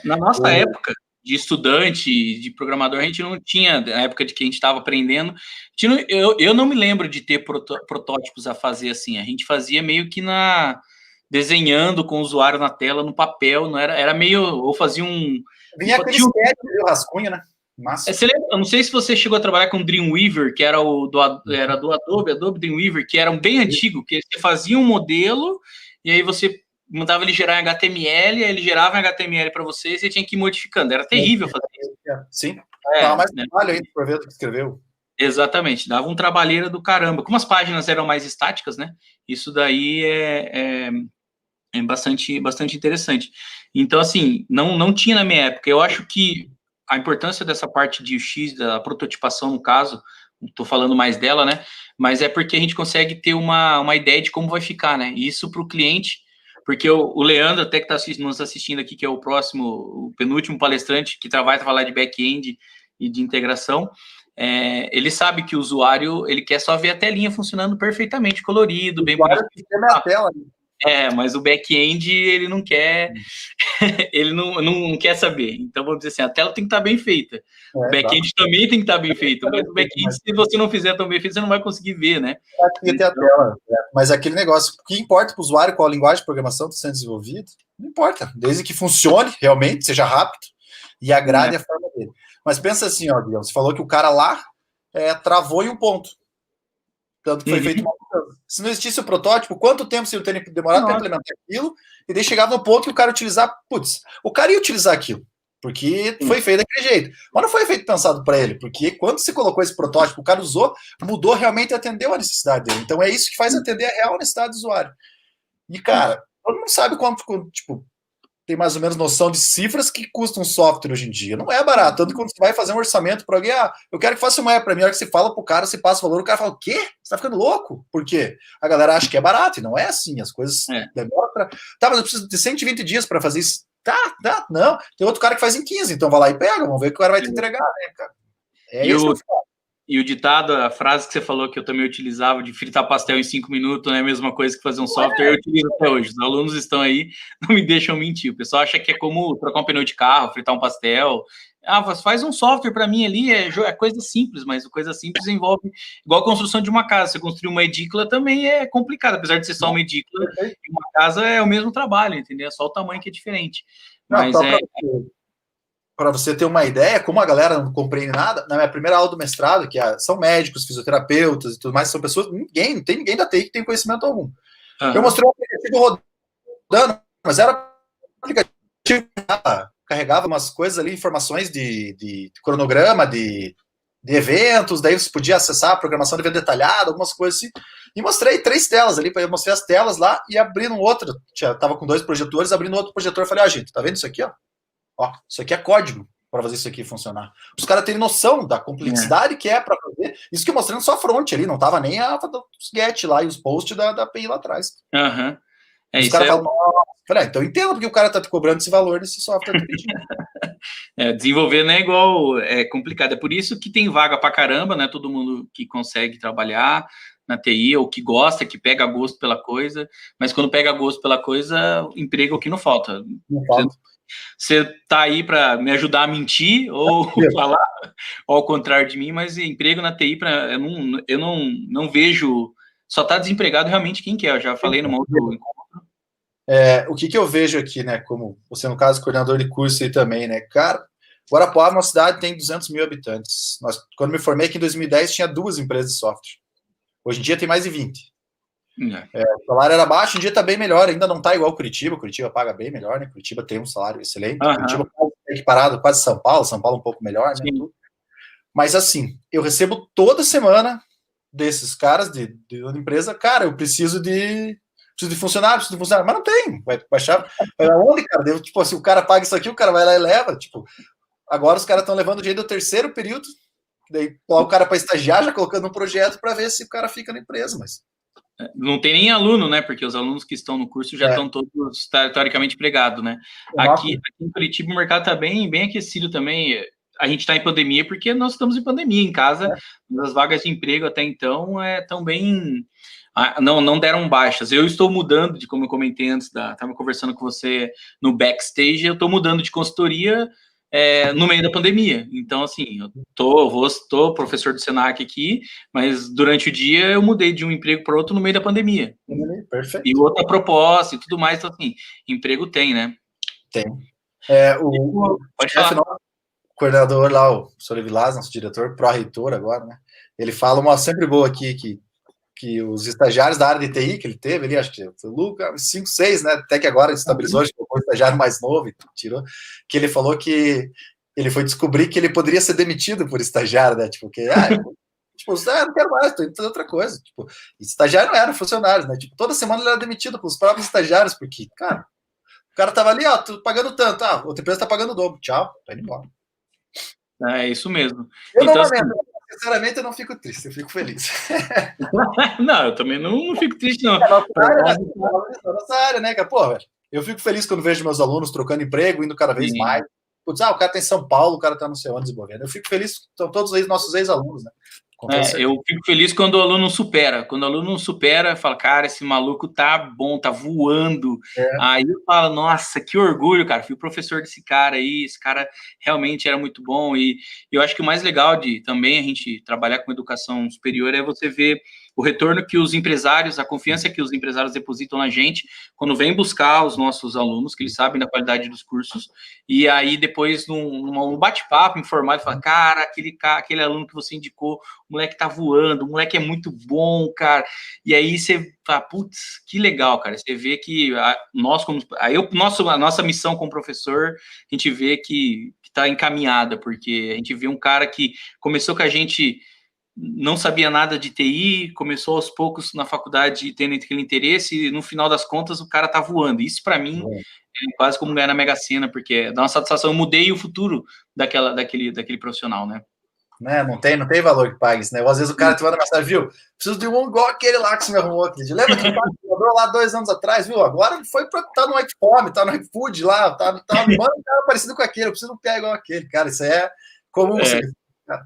A: na nossa época de estudante, de programador, a gente não tinha, na época de que a gente estava aprendendo, eu não me lembro de ter protótipos a fazer assim, a gente fazia meio que desenhando com o usuário na tela, no papel, não era meio, ou fazia um...
B: Vinha aquele sketch, o rascunho, né?
A: Você lembra, eu não sei se você chegou a trabalhar com Dreamweaver, que era do Adobe Dreamweaver, que era bem antigo, que você fazia um modelo, e aí você mandava ele gerar em HTML, aí ele gerava em HTML para você, e você tinha que ir modificando. Era terrível fazer isso.
B: Sim. Dava mais trabalho aí para ver o que escreveu.
A: Exatamente, dava um trabalheira do caramba. Como as páginas eram mais estáticas, né? Isso daí é bastante interessante. Então, assim, não tinha na minha época. Eu acho que a importância dessa parte de UX, da prototipação, no caso, estou falando mais dela, né? Mas é porque a gente consegue ter uma ideia de como vai ficar, né? E isso para o cliente, porque o Leandro, até que está nos assistindo aqui, que é o penúltimo palestrante, que vai falar de back-end e de integração, ele sabe que o usuário, ele quer só ver a telinha funcionando perfeitamente, colorido, bem bonito.
B: A tela,
A: mas o back-end, ele não quer, ele não quer saber. Então, vamos dizer assim, a tela tem que estar bem feita. O back-end também tem que estar bem feito, mas o back-end, se você não fizer tão bem feito, você não vai conseguir ver, né?
B: Então, a tela, mas aquele negócio, o que importa para o usuário, qual a linguagem de programação está sendo desenvolvida, não importa, desde que funcione realmente, seja rápido e agrade a forma dele. Mas pensa assim, ó, Guilherme, você falou que o cara lá travou em um ponto. Tanto que foi feito uma mudança. Se não existisse o protótipo, quanto tempo você teria demorado para implementar aquilo? E daí chegava no ponto que o cara utilizar, o cara ia utilizar aquilo, porque foi feito daquele jeito. Mas não foi feito pensado para ele, porque quando você colocou esse protótipo, o cara usou, mudou, realmente atendeu a necessidade dele. Então é isso que faz atender a real necessidade do usuário. E, cara, todo mundo sabe quanto, tipo, tem mais ou menos noção de cifras que custa um software hoje em dia. Não é barato. Tanto que quando você vai fazer um orçamento para alguém, eu quero que faça uma app para mim, a hora que você fala pro cara, você passa o valor, o cara fala, o quê? Você tá ficando louco? Por quê? A galera acha que é barato, e não é assim. As coisas demoram pra... Tá, mas eu preciso de 120 dias para fazer isso. Tá, não. Tem outro cara que faz em 15, então vai lá e pega, vamos ver o que o cara vai te entregar, né, cara?
A: E o ditado, a frase que você falou que eu também utilizava de fritar pastel em 5 minutos, não é a mesma coisa que fazer um software, eu utilizo até hoje. Os alunos estão aí, não me deixam mentir. O pessoal acha que é como trocar um pneu de carro, fritar um pastel. Faz um software para mim ali, é coisa simples, mas coisa simples envolve, igual a construção de uma casa. Você construir uma edícula também é complicado, apesar de ser só uma edícula, uma casa é o mesmo trabalho, entendeu? É só o tamanho que é diferente. Mas
B: para você ter uma ideia, como a galera não compreende nada, na minha primeira aula do mestrado, que são médicos, fisioterapeutas e tudo mais, são pessoas, não tem ninguém da TI que tem conhecimento algum. Eu mostrei um aplicativo rodando, mas era um aplicativo que carregava umas coisas ali, informações de cronograma, de eventos, daí você podia acessar a programação de evento detalhado, algumas coisas assim, e mostrei 3 telas ali, eu mostrei as telas lá e abrindo outro, tava com 2 projetores, abrindo outro projetor, falei, gente, tá vendo isso aqui, ó? Ó, isso aqui é código para fazer isso aqui funcionar. Os caras terem noção da complexidade que é para fazer. Isso que eu mostrando só a front ali, não tava nem os get lá e os posts da API lá atrás. Os caras falam, então eu entendo porque o cara tá te cobrando esse valor desse software.
A: Desenvolver não é igual, é complicado. É por isso que tem vaga pra caramba, né? Todo mundo que consegue trabalhar na TI, ou que gosta, que pega gosto pela coisa, mas quando pega gosto pela coisa, emprego é o que não falta.
B: Não falta.
A: Você tá aí para me ajudar a mentir ou falar ao contrário de mim, mas emprego na TI, eu não vejo, só tá desempregado realmente quem quer. Eu já falei numa outra encontro.
B: O que eu vejo aqui, né, como você, no caso, coordenador de curso aí também, né, cara, Guarapuava é uma cidade que tem 200 mil habitantes. Quando me formei aqui em 2010, tinha 2 empresas de software. Hoje em dia tem mais de 20. O salário era baixo, um dia está bem melhor, ainda não está igual Curitiba paga bem melhor, né? Curitiba tem um salário excelente, Curitiba é equiparado quase São Paulo um pouco melhor, né? Tudo. Mas assim, eu recebo toda semana desses caras de empresa, cara, eu preciso de funcionário, mas não tem, vai baixar, vai aonde, cara? Tipo assim, o cara paga isso aqui, o cara vai lá e leva, tipo, agora os caras estão levando o jeito do 3º período, daí o cara para estagiar, já colocando um projeto para ver se o cara fica na empresa, mas
A: não tem nem aluno, né? Porque os alunos que estão no curso já estão todos teoricamente empregados, né? Aqui em Curitiba o mercado está bem aquecido também. a gente está em pandemia porque nós estamos em pandemia em casa. As vagas de emprego até então estão bem... Não deram baixas. Eu estou mudando, como eu comentei antes, estava conversando com você no backstage, eu estou mudando de consultoria no meio da pandemia. Então, assim, eu estou professor do Senac aqui, mas durante o dia eu mudei de um emprego para outro no meio da pandemia.
B: Perfeito.
A: E outra proposta e tudo mais, então, assim, emprego tem, né?
B: Tem. Pode falar. O coordenador lá, o Sr. Vilas, nosso diretor, pró-reitor agora, né? Ele fala uma sempre boa aqui, que os estagiários da área de TI que ele teve ali, acho que foi o Lucas, 5, 6, né? Até que agora ele estabilizou, acho que foi um estagiário mais novo e tirou, que ele falou que ele foi descobrir que ele poderia ser demitido por estagiário, né? Tipo, não quero mais, tô indo fazer outra coisa. Tipo, estagiário não era funcionário, né? Tipo, toda semana ele era demitido pelos próprios estagiários, porque, cara, o cara tava ali, ó, tô pagando tanto, outra empresa tá pagando o dobro, tchau, tá indo embora.
A: É isso mesmo.
B: Eu então, não lamento, sinceramente, eu não fico triste, eu fico feliz.
A: Não, eu também não fico triste, não.
B: Nossa área, né, cara? Pô, eu fico feliz quando vejo meus alunos trocando emprego, indo cada vez mais. Putz, o cara tá em São Paulo, o cara tá não sei onde desenvolvendo. Eu fico feliz, são todos os nossos ex-alunos, né?
A: Eu fico feliz quando o aluno supera. Quando o aluno supera, fala, cara, esse maluco tá bom, tá voando. Aí eu falo, nossa, que orgulho, cara. Fui professor desse cara aí, esse cara realmente era muito bom. E eu acho que o mais legal de também a gente trabalhar com educação superior é você ver o retorno que os empresários, a confiança que os empresários depositam na gente quando vêm buscar os nossos alunos, que eles sabem da qualidade dos cursos, e aí depois num bate-papo informal, fala, cara, aquele aluno que você indicou, o moleque tá voando, o moleque é muito bom, cara, e aí você fala, putz, que legal, cara, você vê que a nossa missão como professor, a gente vê que tá encaminhada, porque a gente vê um cara que começou com a gente, não sabia nada de TI, começou aos poucos na faculdade tendo aquele interesse, e no final das contas o cara tá voando. Isso para mim é quase como ganhar na Mega Sena, porque dá uma satisfação, eu mudei o futuro daquele profissional, né?
B: Não tem valor que pague isso, né? Ou, às vezes o cara te manda mensagem, viu? Preciso de um igual aquele lá que você me arrumou aquele dia. Lembra que o cara mandou lá 2 anos atrás, viu? Agora ele foi pra tá no iFome, tá no iFood lá, tá manda um cara parecido com aquele, eu preciso de um pé igual aquele, cara. Isso é comum. Cara.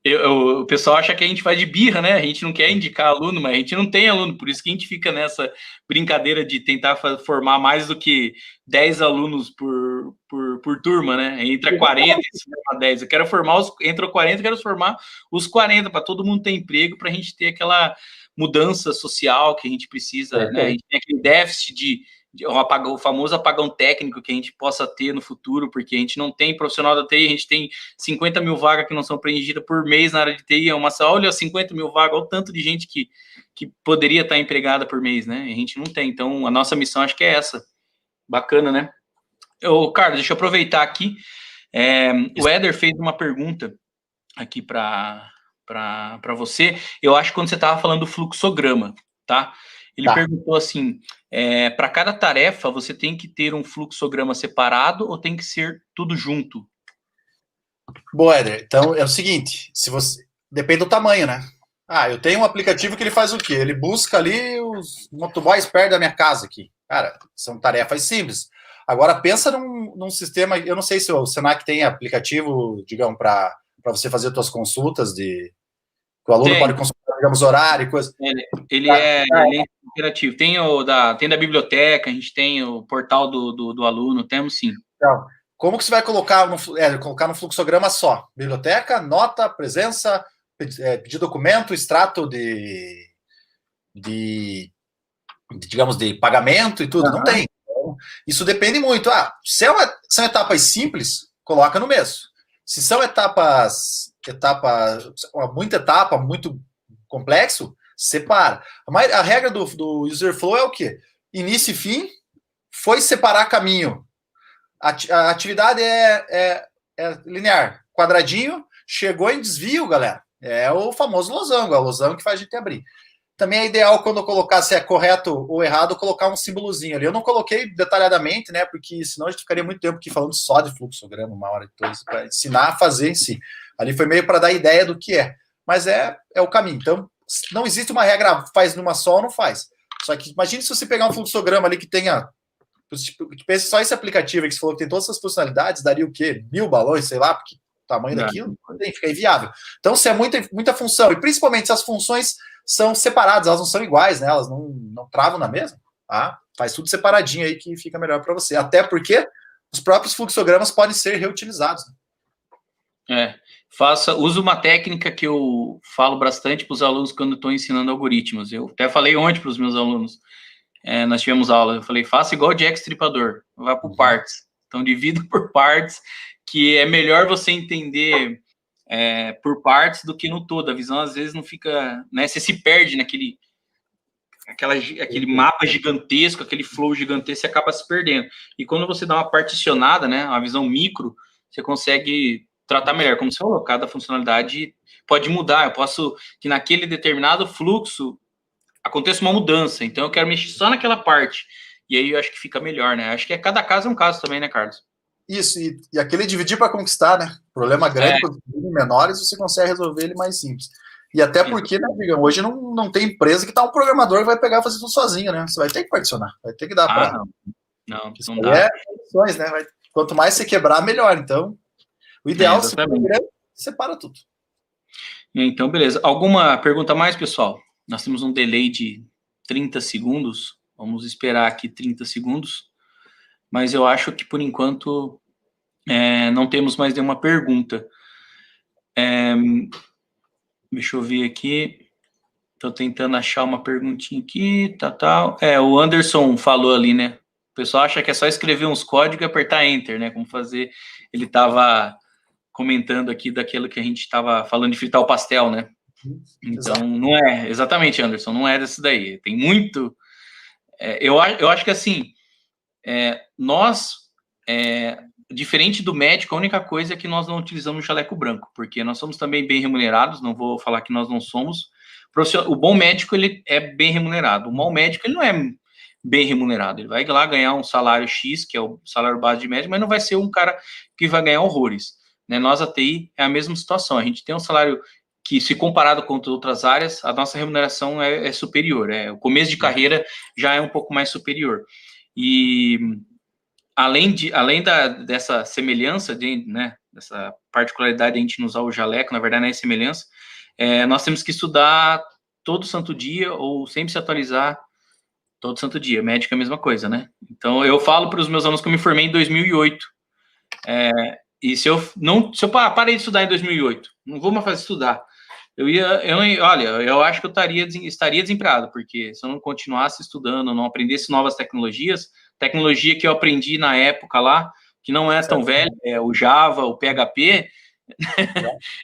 A: O pessoal acha que a gente faz de birra, né? A gente não quer indicar aluno, mas a gente não tem aluno, por isso que a gente fica nessa brincadeira de tentar formar mais do que 10 alunos por turma, né? Entra 40 e se forma 10. Eu quero formar entra 40, eu quero formar os 40 para todo mundo ter emprego, para a gente ter aquela mudança social que a gente precisa, né? A gente tem aquele déficit o famoso apagão técnico que a gente possa ter no futuro, porque a gente não tem profissional da TI, a gente tem 50 mil vagas que não são preenchidas por mês na área de TI, olha 50 mil vagas, olha o tanto de gente que poderia estar empregada por mês, né? A gente não tem, então a nossa missão acho que é essa. Bacana, né? Carlos, deixa eu aproveitar aqui, o Éder fez uma pergunta aqui para você, eu acho que quando você estava falando do fluxograma, tá? Ele perguntou assim, para cada tarefa, você tem que ter um fluxograma separado ou tem que ser tudo junto?
B: Bom, Éder, então é o seguinte, depende do tamanho, né? Eu tenho um aplicativo que ele faz o quê? Ele busca ali os motoboys perto da minha casa aqui. Cara, são tarefas simples. Agora, pensa num sistema, eu não sei se o Senac tem aplicativo, digamos, para você fazer as suas consultas, que o aluno pode consultar, digamos, horário e coisa.
A: Ele é interativo. Tem da biblioteca, a gente tem o portal do aluno, temos sim.
B: Então, como que você vai colocar no fluxograma só? Biblioteca, nota, presença, pedir documento, extrato digamos, de pagamento e tudo? Não tem. Então, isso depende muito. São etapas simples, coloca no mesmo. Se são muita etapa, muito complexo, separa. A regra do user flow é o quê? Início e fim, foi separar caminho. A atividade é linear. Quadradinho, chegou em desvio, galera. É o famoso losango, é o losango que faz a gente abrir. Também é ideal, quando eu colocar se é correto ou errado, colocar um símbolozinho ali. Eu não coloquei detalhadamente, né? Porque senão a gente ficaria muito tempo aqui falando só de fluxograma, uma hora e toda, para ensinar a fazer em si. Ali foi meio para dar ideia do que é. Mas é o caminho. Então, não existe uma regra, faz numa só ou não faz. Só que imagine se você pegar um fluxograma ali que tenha... Pense só esse aplicativo aí que você falou que tem todas essas funcionalidades, daria o quê? 1000 balões, sei lá, porque tamanho daquilo, fica inviável. Então, se é muita função, e principalmente se as funções são separadas, elas não são iguais, né? Elas não travam na mesma, tá? Faz tudo separadinho aí que fica melhor para você. Até porque os próprios fluxogramas podem ser reutilizados.
A: Use uma técnica que eu falo bastante para os alunos quando estou ensinando algoritmos. Eu até falei ontem para os meus alunos, nós tivemos aula, eu falei, faça igual o Jack Stripador, vai por partes. Então, divida por partes, que é melhor você entender por partes do que no todo. A visão, às vezes, não fica... né, você se perde naquele aquele mapa gigantesco, aquele flow gigantesco, você acaba se perdendo. E quando você dá uma particionada, né, uma visão micro, você consegue tratar melhor. Como você falou, cada funcionalidade pode mudar. Eu posso que naquele determinado fluxo aconteça uma mudança, então eu quero mexer só naquela parte. E aí eu acho que fica melhor, né? Acho que cada caso é um caso também, né, Carlos?
B: Isso, e aquele dividir para conquistar, né? Problema grande, quando menores, você consegue resolver ele mais simples. E até porque, né, Vigão, hoje não tem empresa que tá um programador que vai pegar e fazer tudo sozinho, né? Você vai ter que particionar, vai ter que dar para...
A: Não dá.
B: Condições, né? Quanto mais você quebrar, melhor. Então, o ideal, se for grande, separa tudo.
A: Então, beleza. Alguma pergunta mais, pessoal? Nós temos um delay de 30 segundos. Vamos esperar aqui 30 segundos. Mas eu acho que, por enquanto, não temos mais nenhuma pergunta. Deixa eu ver aqui. Estou tentando achar uma perguntinha aqui, tal. O Anderson falou ali, né? O pessoal acha que é só escrever uns códigos e apertar Enter, né? Como fazer... Ele estava comentando aqui daquilo que a gente estava falando de fritar o pastel, né? Então, não é... Exatamente, Anderson, não é desse daí. Tem muito... eu acho que, assim, diferente do médico, a única coisa é que nós não utilizamos o jaleco branco, porque nós somos também bem remunerados, não vou falar que nós não somos. O bom médico, ele é bem remunerado. O mau médico, ele não é bem remunerado. Ele vai lá ganhar um salário X, que é o salário base de médico, mas não vai ser um cara que vai ganhar horrores. Né? Nós, a TI, é a mesma situação. A gente tem um salário que, se comparado com outras áreas, a nossa remuneração é superior. O começo de carreira já é um pouco mais superior. E... além dessa semelhança, né, dessa particularidade de a gente não usar o jaleco, na verdade não é semelhança, nós temos que estudar todo santo dia, ou sempre se atualizar todo santo dia. Médico é a mesma coisa, né? Então, eu falo para os meus alunos que eu me formei em 2008, e se eu parei de estudar em 2008, não vou mais fazer estudar, eu acho que eu estaria desempregado, porque se eu não continuasse estudando, não aprendesse novas tecnologia que eu aprendi na época lá, que não é tão velho, o Java, o PHP,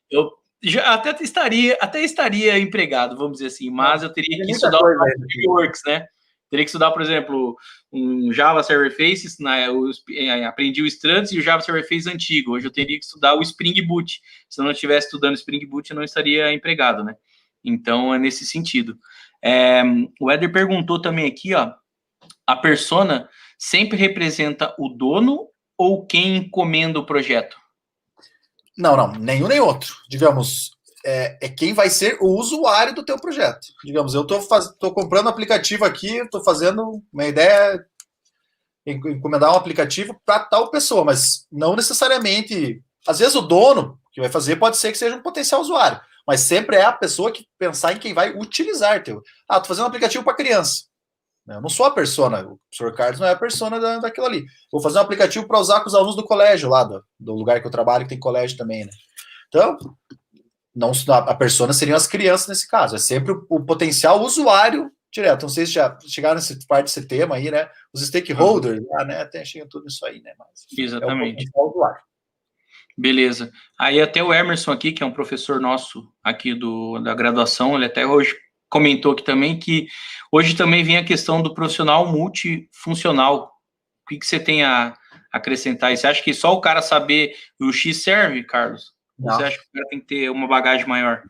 A: eu já até estaria empregado, vamos dizer assim, mas eu teria que estudar os frameworks, né? Teria que estudar, por exemplo, um Java Server Faces, aprendi o Struts e o Java Server Faces antigo. Hoje eu teria que estudar o Spring Boot. Se eu não estivesse estudando Spring Boot, eu não estaria empregado, né? Então, é nesse sentido. O Éder perguntou também aqui, ó, a persona sempre representa o dono ou quem encomenda o projeto?
B: Não, nenhum nem outro. Digamos, quem vai ser o usuário do teu projeto. Digamos, eu estou comprando um aplicativo aqui, estou fazendo uma ideia, encomendar um aplicativo para tal pessoa, mas não necessariamente. Às vezes o dono que vai fazer pode ser que seja um potencial usuário, mas sempre é a pessoa que pensar em quem vai utilizar teu. Estou fazendo um aplicativo para criança. Eu não sou a persona, o professor Carlos não é a persona daquilo ali. Vou fazer um aplicativo para usar com os alunos do colégio lá, do lugar que eu trabalho, que tem colégio também, né? Então, não, a persona seriam as crianças nesse caso, é sempre o potencial usuário direto. Não sei se já chegaram nessa parte desse tema aí, né? Os stakeholders, né? Até chega tudo isso aí, né? Mas
A: exatamente.
B: É o potencial usuário.
A: Beleza. Aí até o Emerson aqui, que é um professor nosso aqui da graduação, ele até hoje comentou aqui também que hoje também vem a questão do profissional multifuncional. O que você tem a acrescentar? Você acha que só o cara saber o X serve, Carlos? Ou você acha que o cara tem que ter uma bagagem maior?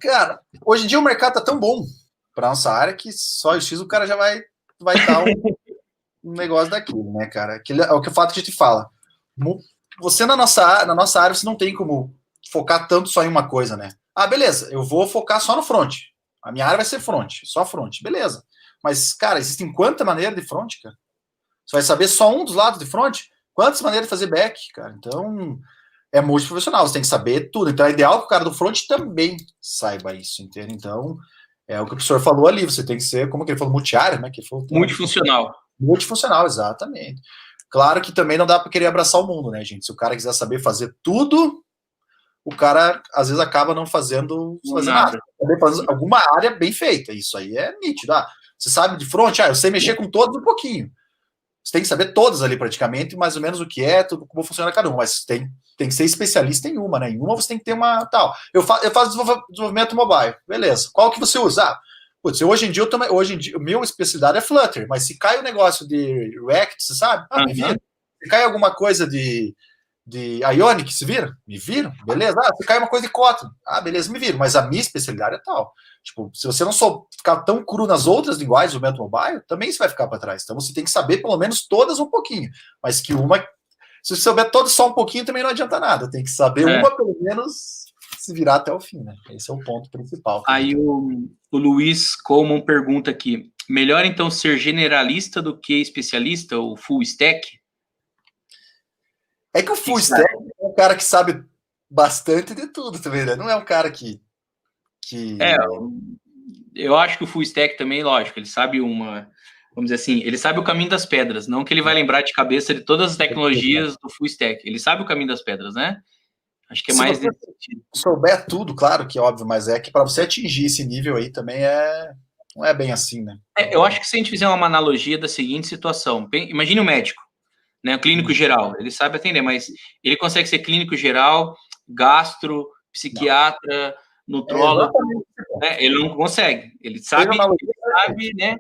B: Cara, hoje em dia o mercado tá tão bom para nossa área que só o X o cara já vai dar um negócio daquilo, né, cara? É o fato que a gente fala. Você na nossa área, você não tem como focar tanto só em uma coisa, né? Beleza, eu vou focar só no front. A minha área vai ser front, só front. Beleza. Mas, cara, existem quantas maneiras de front, cara? Você vai saber só um dos lados de front? Quantas maneiras de fazer back, cara? Então, é multiprofissional, você tem que saber tudo. Então é ideal que o cara do front também saiba isso, entende? Então, é o que o professor falou ali, você tem que ser, como que ele falou, multiárea, né? Que falou,
A: multifuncional.
B: Multifuncional, exatamente. Claro que também não dá para querer abraçar o mundo, né, gente? Se o cara quiser saber fazer tudo, o cara às vezes acaba não fazendo nada. Fazer alguma área bem feita, isso aí é nítido. Você sabe de front, eu sei mexer com todos um pouquinho. Você tem que saber todas ali praticamente, mais ou menos o que é, tudo, como funciona cada uma, mas tem que ser especialista em uma, né? Em uma você tem que ter uma tal. Eu faço desenvolvimento mobile, beleza. Qual que você usa? Putz, hoje em dia, a minha especialidade é Flutter, mas se cai o negócio de React, você sabe? Me vira. Se cai alguma coisa de Ionic, se vira? Me vira, beleza. Se cai uma coisa de Kotlin, beleza, me vira. Mas a minha especialidade é tal. Tipo, se você não ficar tão cru nas outras linguagens do método mobile, também você vai ficar para trás. Então você tem que saber pelo menos todas um pouquinho. Mas que uma, se você souber todas só um pouquinho, também não adianta nada. Tem que saber uma pelo menos se virar até o fim, né? Esse é o ponto principal.
A: Aí o Luiz Coleman pergunta aqui: melhor então ser generalista do que especialista, ou full stack?
B: É que o full stack é um cara que sabe bastante de tudo também, né? Não é um cara que...
A: Eu acho que o full stack também, lógico, ele sabe vamos dizer assim, ele sabe o caminho das pedras, não que ele vai lembrar de cabeça de todas as tecnologias do full stack, ele sabe o caminho das pedras, né? Acho que é mais nesse sentido.
B: Se souber tudo, claro que é óbvio, mas é que para você atingir esse nível aí também não é bem assim, né?
A: Eu acho que se a gente fizer uma analogia da seguinte situação, imagine um médico, né, o clínico geral, ele sabe atender, mas ele consegue ser clínico geral, gastro, psiquiatra, nutrólogo, né? Ele não consegue, ele sabe, né?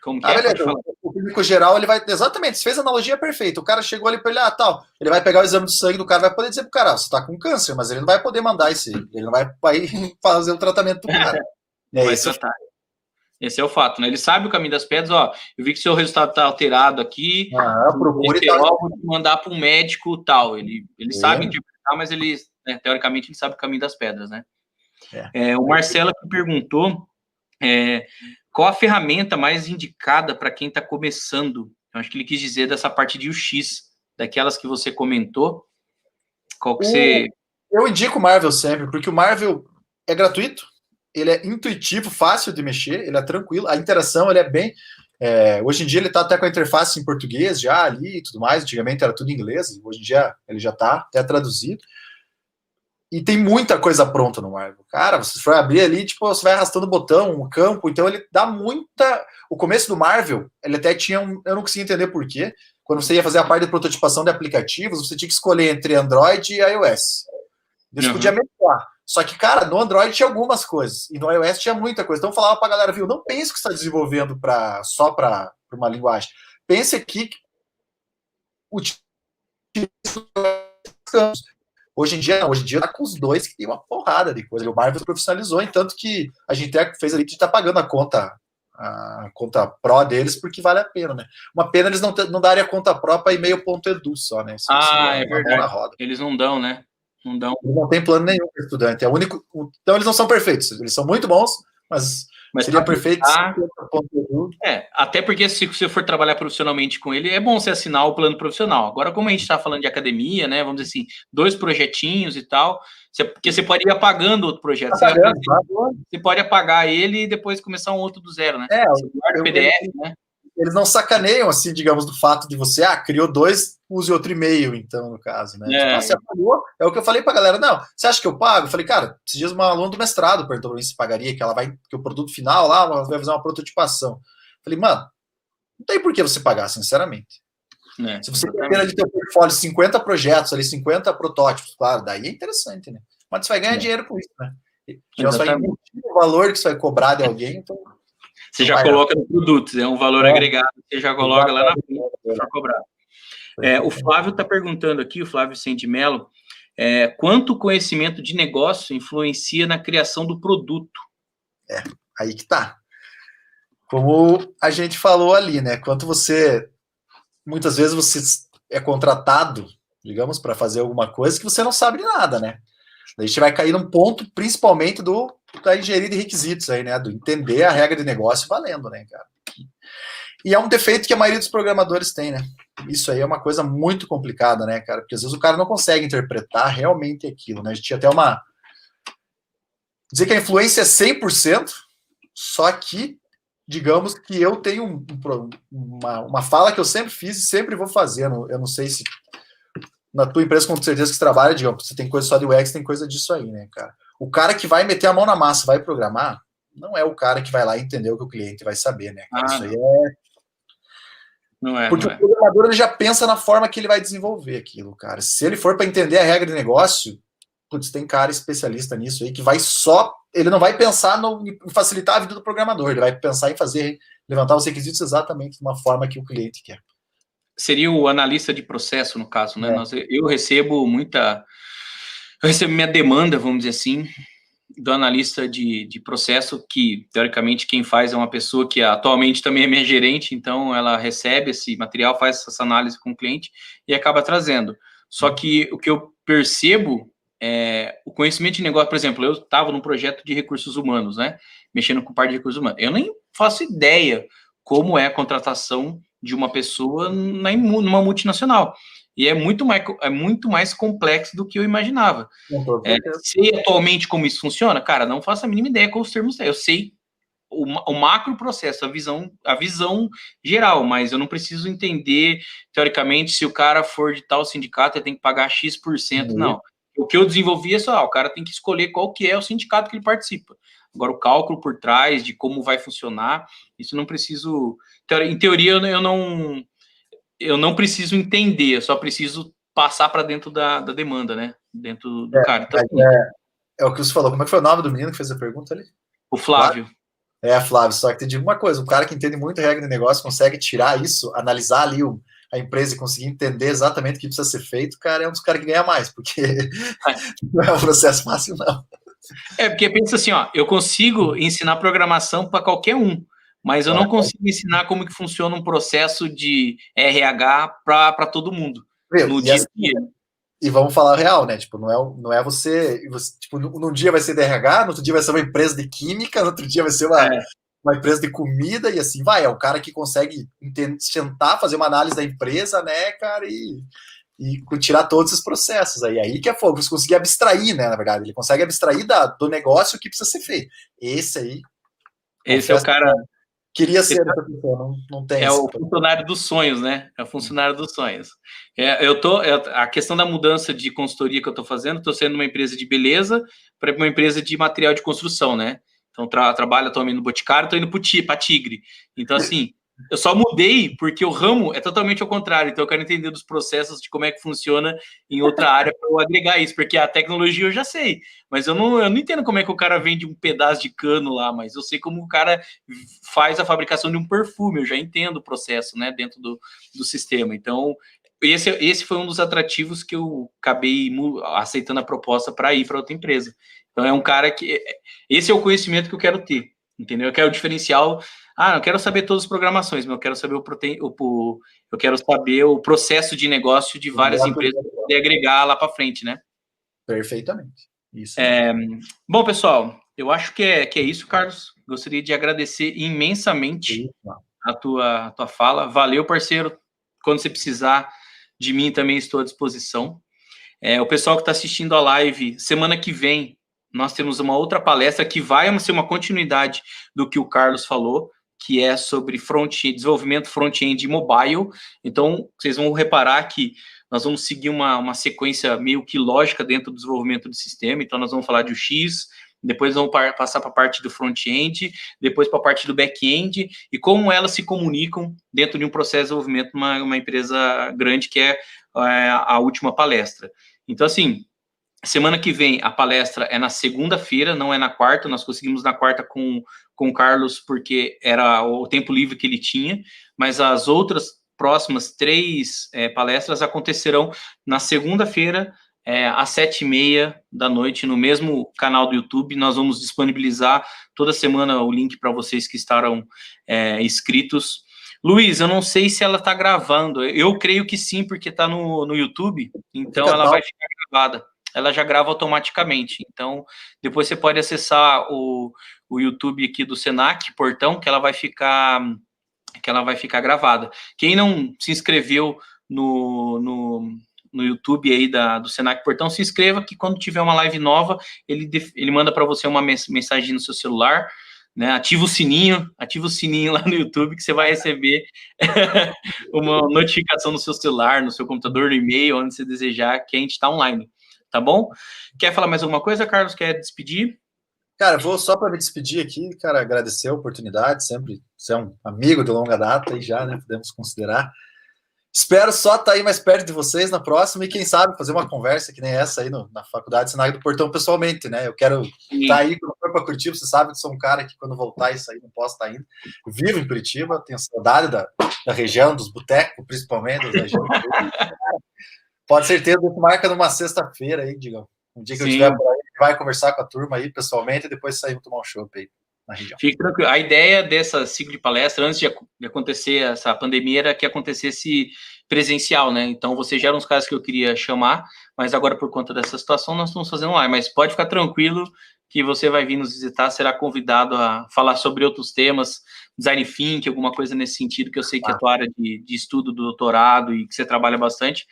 A: Como que
B: beleza. O clínico geral, ele vai, exatamente, você fez a analogia perfeita, o cara chegou ali para ele, tal, ele vai pegar o exame de sangue do cara, vai poder dizer pro cara, você tá com câncer, mas ele não vai poder mandar ele não vai fazer o tratamento do cara.
A: Esse é o fato, né? Ele sabe o caminho das pedras, eu vi que seu resultado está alterado aqui,
B: procure
A: vou te mandar para um médico tal. Ele sabe interpretar, mas ele, né, teoricamente, ele sabe o caminho das pedras, né? O Marcelo aqui perguntou qual a ferramenta mais indicada para quem está começando. Eu acho que ele quis dizer dessa parte de UX, daquelas que você comentou. Qual que você...
B: Eu indico o Marvel sempre, porque o Marvel é gratuito, ele é intuitivo, fácil de mexer, ele é tranquilo, a interação ele é bem... hoje em dia ele está até com a interface em português já ali e tudo mais, antigamente era tudo em inglês, hoje em dia ele já está até traduzido. E tem muita coisa pronta no Marvel. Cara, você for abrir ali, tipo, você vai arrastando o botão, o campo, então ele dá muita... O começo do Marvel, ele até tinha eu não conseguia entender por quê. Quando você ia fazer a parte de prototipação de aplicativos, você tinha que escolher entre Android e iOS. Você podia mesclar. Só que, cara, no Android tinha algumas coisas, e no iOS tinha muita coisa. Então eu falava pra galera, viu, não pense que você está desenvolvendo só para uma linguagem. Pense aqui que hoje em dia tá com os dois que tem uma porrada de coisa. O Marvel profissionalizou, em tanto que a gente fez ali de estar pagando a conta Pro deles, porque vale a pena, né? Uma pena eles não darem a conta Pro para e-mail.edu só, né?
A: É verdade. Eles não dão, né? Não dão.
B: Eles não tem plano nenhum para estudante. Então eles não são perfeitos. Eles são muito bons, mas seria perfeito.
A: Até porque se você for trabalhar profissionalmente com ele, é bom você assinar o plano profissional. Agora, como a gente está falando de academia, né? Vamos dizer assim, 2 projetinhos e tal, porque você pode ir apagando outro projeto. Você pode apagar ele e depois começar um outro do zero, né? Você guarda o PDF, né?
B: Eles não sacaneiam, assim, digamos, do fato de você, criou 2, use outro e-mail, então, no caso, né? Você apagou, é o que eu falei pra galera, não, você acha que eu pago? Eu falei, cara, esses dias uma aluna do mestrado perguntou pra mim se pagaria, que o produto final lá, ela vai fazer uma prototipação. Eu falei, mano, não tem por que você pagar, sinceramente. Se você tem ali teu portfólio 50 projetos, ali 50 protótipos, claro, daí é interessante, né? Mas você vai ganhar dinheiro com isso, né? Você vai emitir o valor que você vai cobrar de alguém, então...
A: Você já coloca no produto, é um valor agregado, você já coloca lá na frente para cobrar. O Flávio está perguntando aqui, o Flávio Sendimelo, quanto o conhecimento de negócio influencia na criação do produto?
B: Aí que tá. Como a gente falou ali, né? Muitas vezes você é contratado, digamos, para fazer alguma coisa que você não sabe de nada, né? Daí a gente vai cair num ponto, principalmente da engenharia de requisitos aí, né? Do entender a regra de negócio valendo, né, cara? E é um defeito que a maioria dos programadores tem, né? Isso aí é uma coisa muito complicada, né, cara? Porque às vezes o cara não consegue interpretar realmente aquilo, né? A gente tinha até dizer que a influência é 100%, só que, digamos que eu tenho uma fala que eu sempre fiz e sempre vou fazer. Eu não sei se na tua empresa, com certeza que você trabalha, digamos, você tem coisa só de UX, tem coisa disso aí, né, cara? O cara que vai meter a mão na massa, vai programar, não é o cara que vai lá entender o que o cliente vai saber, né, cara? Isso aí porque o programador ele já pensa na forma que ele vai desenvolver aquilo, cara. Se ele for para entender a regra de negócio, putz, tem cara especialista nisso aí que vai só. Ele não vai pensar em facilitar a vida do programador, ele vai pensar em levantar os requisitos exatamente de uma forma que o cliente quer.
A: Seria o analista de processo, no caso, né? Eu recebo minha demanda, vamos dizer assim, do analista de processo, que, teoricamente, quem faz é uma pessoa que atualmente também é minha gerente, então ela recebe esse material, faz essa análise com o cliente e acaba trazendo. Só que o que eu percebo é o conhecimento de negócio. Por exemplo, eu estava num projeto de recursos humanos, né? Mexendo com parte de recursos humanos. Eu nem faço ideia como é a contratação de uma pessoa numa multinacional. E é muito mais complexo do que eu imaginava. Sei atualmente como isso funciona? Cara, não faço a mínima ideia com os termos. Eu sei o macro processo, a visão geral, mas eu não preciso entender, teoricamente, se o cara for de tal sindicato, ele tem que pagar X%, não. O que eu desenvolvi é só, o cara tem que escolher qual que é o sindicato que ele participa. Agora, o cálculo por trás de como vai funcionar, isso eu não preciso... Em teoria, eu não preciso entender, eu só preciso passar para dentro da demanda, né? Dentro do cara. Então,
B: é o que você falou. Como é que foi o nome do menino que fez a pergunta ali?
A: O Flávio.
B: Flávio, só que te digo uma coisa, o cara que entende muito a regra de negócio, consegue tirar isso, analisar ali a empresa e conseguir entender exatamente o que precisa ser feito, cara, é um dos caras que ganha mais, porque não é um processo fácil, não.
A: Porque pensa assim, ó, eu consigo ensinar programação para qualquer um, mas eu não consigo ensinar como que funciona um processo de RH para todo mundo. No dia a dia.
B: E vamos falar real, né? Tipo, não é você tipo, num dia vai ser de RH, no outro dia vai ser uma empresa de química, no outro dia vai ser uma empresa de comida, e assim vai. É o cara que consegue tentar fazer uma análise da empresa, né, cara, e tirar todos esses processos aí. Aí que é fogo, você conseguir abstrair, né, na verdade. Ele consegue abstrair do negócio que precisa ser feito. Esse aí.
A: Esse é o cara.
B: Queria ser essa pessoa, não tem.
A: É o funcionário dos sonhos, né? É o funcionário dos sonhos. A questão da mudança de consultoria que eu estou fazendo, estou sendo uma empresa de beleza para uma empresa de material de construção, né? Então, trabalho atualmente no Boticário, estou indo para Tigre. Então, assim, eu só mudei porque o ramo é totalmente ao contrário. Então, eu quero entender dos processos de como é que funciona em outra área para eu agregar isso, porque a tecnologia eu já sei, mas eu não entendo como é que o cara vende um pedaço de cano lá, mas eu sei como o cara faz a fabricação de um perfume, eu já entendo o processo, né, dentro do sistema. Então, esse foi um dos atrativos que eu acabei aceitando a proposta para ir para outra empresa. Então, é um cara que... Esse é o conhecimento que eu quero ter, entendeu? Eu quero o diferencial... não quero saber todas as programações, mas eu quero saber eu quero saber o processo de negócio de várias empresas para poder agregar lá para frente, né?
B: Perfeitamente. Isso.
A: Bom, pessoal, eu acho que é isso, Carlos. Gostaria de agradecer imensamente a tua fala. Valeu, parceiro. Quando você precisar de mim, também estou à disposição. O pessoal que está assistindo a live, semana que vem, nós temos uma outra palestra que vai ser uma continuidade do que o Carlos falou, que é sobre desenvolvimento front-end mobile. Então, vocês vão reparar que nós vamos seguir uma sequência meio que lógica dentro do desenvolvimento do sistema. Então, nós vamos falar de UX, depois vamos passar para a parte do front-end, depois para a parte do back-end, e como elas se comunicam dentro de um processo de desenvolvimento numa empresa grande, que é a última palestra. Então, assim, semana que vem a palestra é na segunda-feira, não é na quarta. Nós conseguimos na quarta com o Carlos, porque era o tempo livre que ele tinha, mas as outras próximas 3 palestras acontecerão na segunda-feira, às 7h30 da noite, no mesmo canal do YouTube. Nós vamos disponibilizar toda semana o link para vocês que estarão inscritos. Luiz, eu não sei se ela está gravando. Eu creio que sim, porque está no YouTube, então ela vai ficar gravada. Ela já grava automaticamente. Então, depois você pode acessar o YouTube aqui do Senac, Portão, que ela vai ficar que ela vai ficar gravada. Quem não se inscreveu no YouTube aí do Senac Portão, se inscreva, que quando tiver uma live nova, ele manda para você uma mensagem no seu celular, né? Ativa o sininho lá no YouTube, que você vai receber uma notificação no seu celular, no seu computador, no e-mail, onde você desejar, que a gente está online, tá bom? Quer falar mais alguma coisa, Carlos? Quer despedir?
B: Cara, vou só para me despedir aqui, cara, agradecer a oportunidade, sempre você é um amigo de longa data aí já, né? Podemos considerar. Espero só estar aí mais perto de vocês na próxima e, quem sabe, fazer uma conversa que nem essa aí na Faculdade Senac do Portão pessoalmente, né? Eu quero estar aí quando for para Curitiba. Você sabe que sou um cara que, quando voltar isso aí, não posso estar indo. Eu vivo em Curitiba, tenho saudade da região, dos botecos, principalmente, das regiões. Pode ser certeza que marca numa sexta-feira aí, digamos. Um dia que eu estiver por aí, vai conversar com a turma aí pessoalmente e depois saímos tomar um chopp aí na região.
A: Fique tranquilo. A ideia dessa ciclo de palestra, antes de acontecer essa pandemia, era que acontecesse presencial, né? Então, você já eram uns caras que eu queria chamar, mas agora, por conta dessa situação, nós estamos fazendo online. Mas pode ficar tranquilo que você vai vir nos visitar, será convidado a falar sobre outros temas, design thinking, alguma coisa nesse sentido, que eu sei que é a tua área de estudo do doutorado e que você trabalha bastante,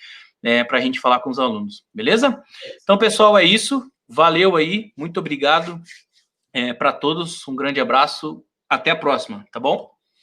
A: para a gente falar com os alunos, beleza? Então, pessoal, é isso. Valeu aí, muito obrigado. Para todos, um grande abraço, até a próxima, tá bom?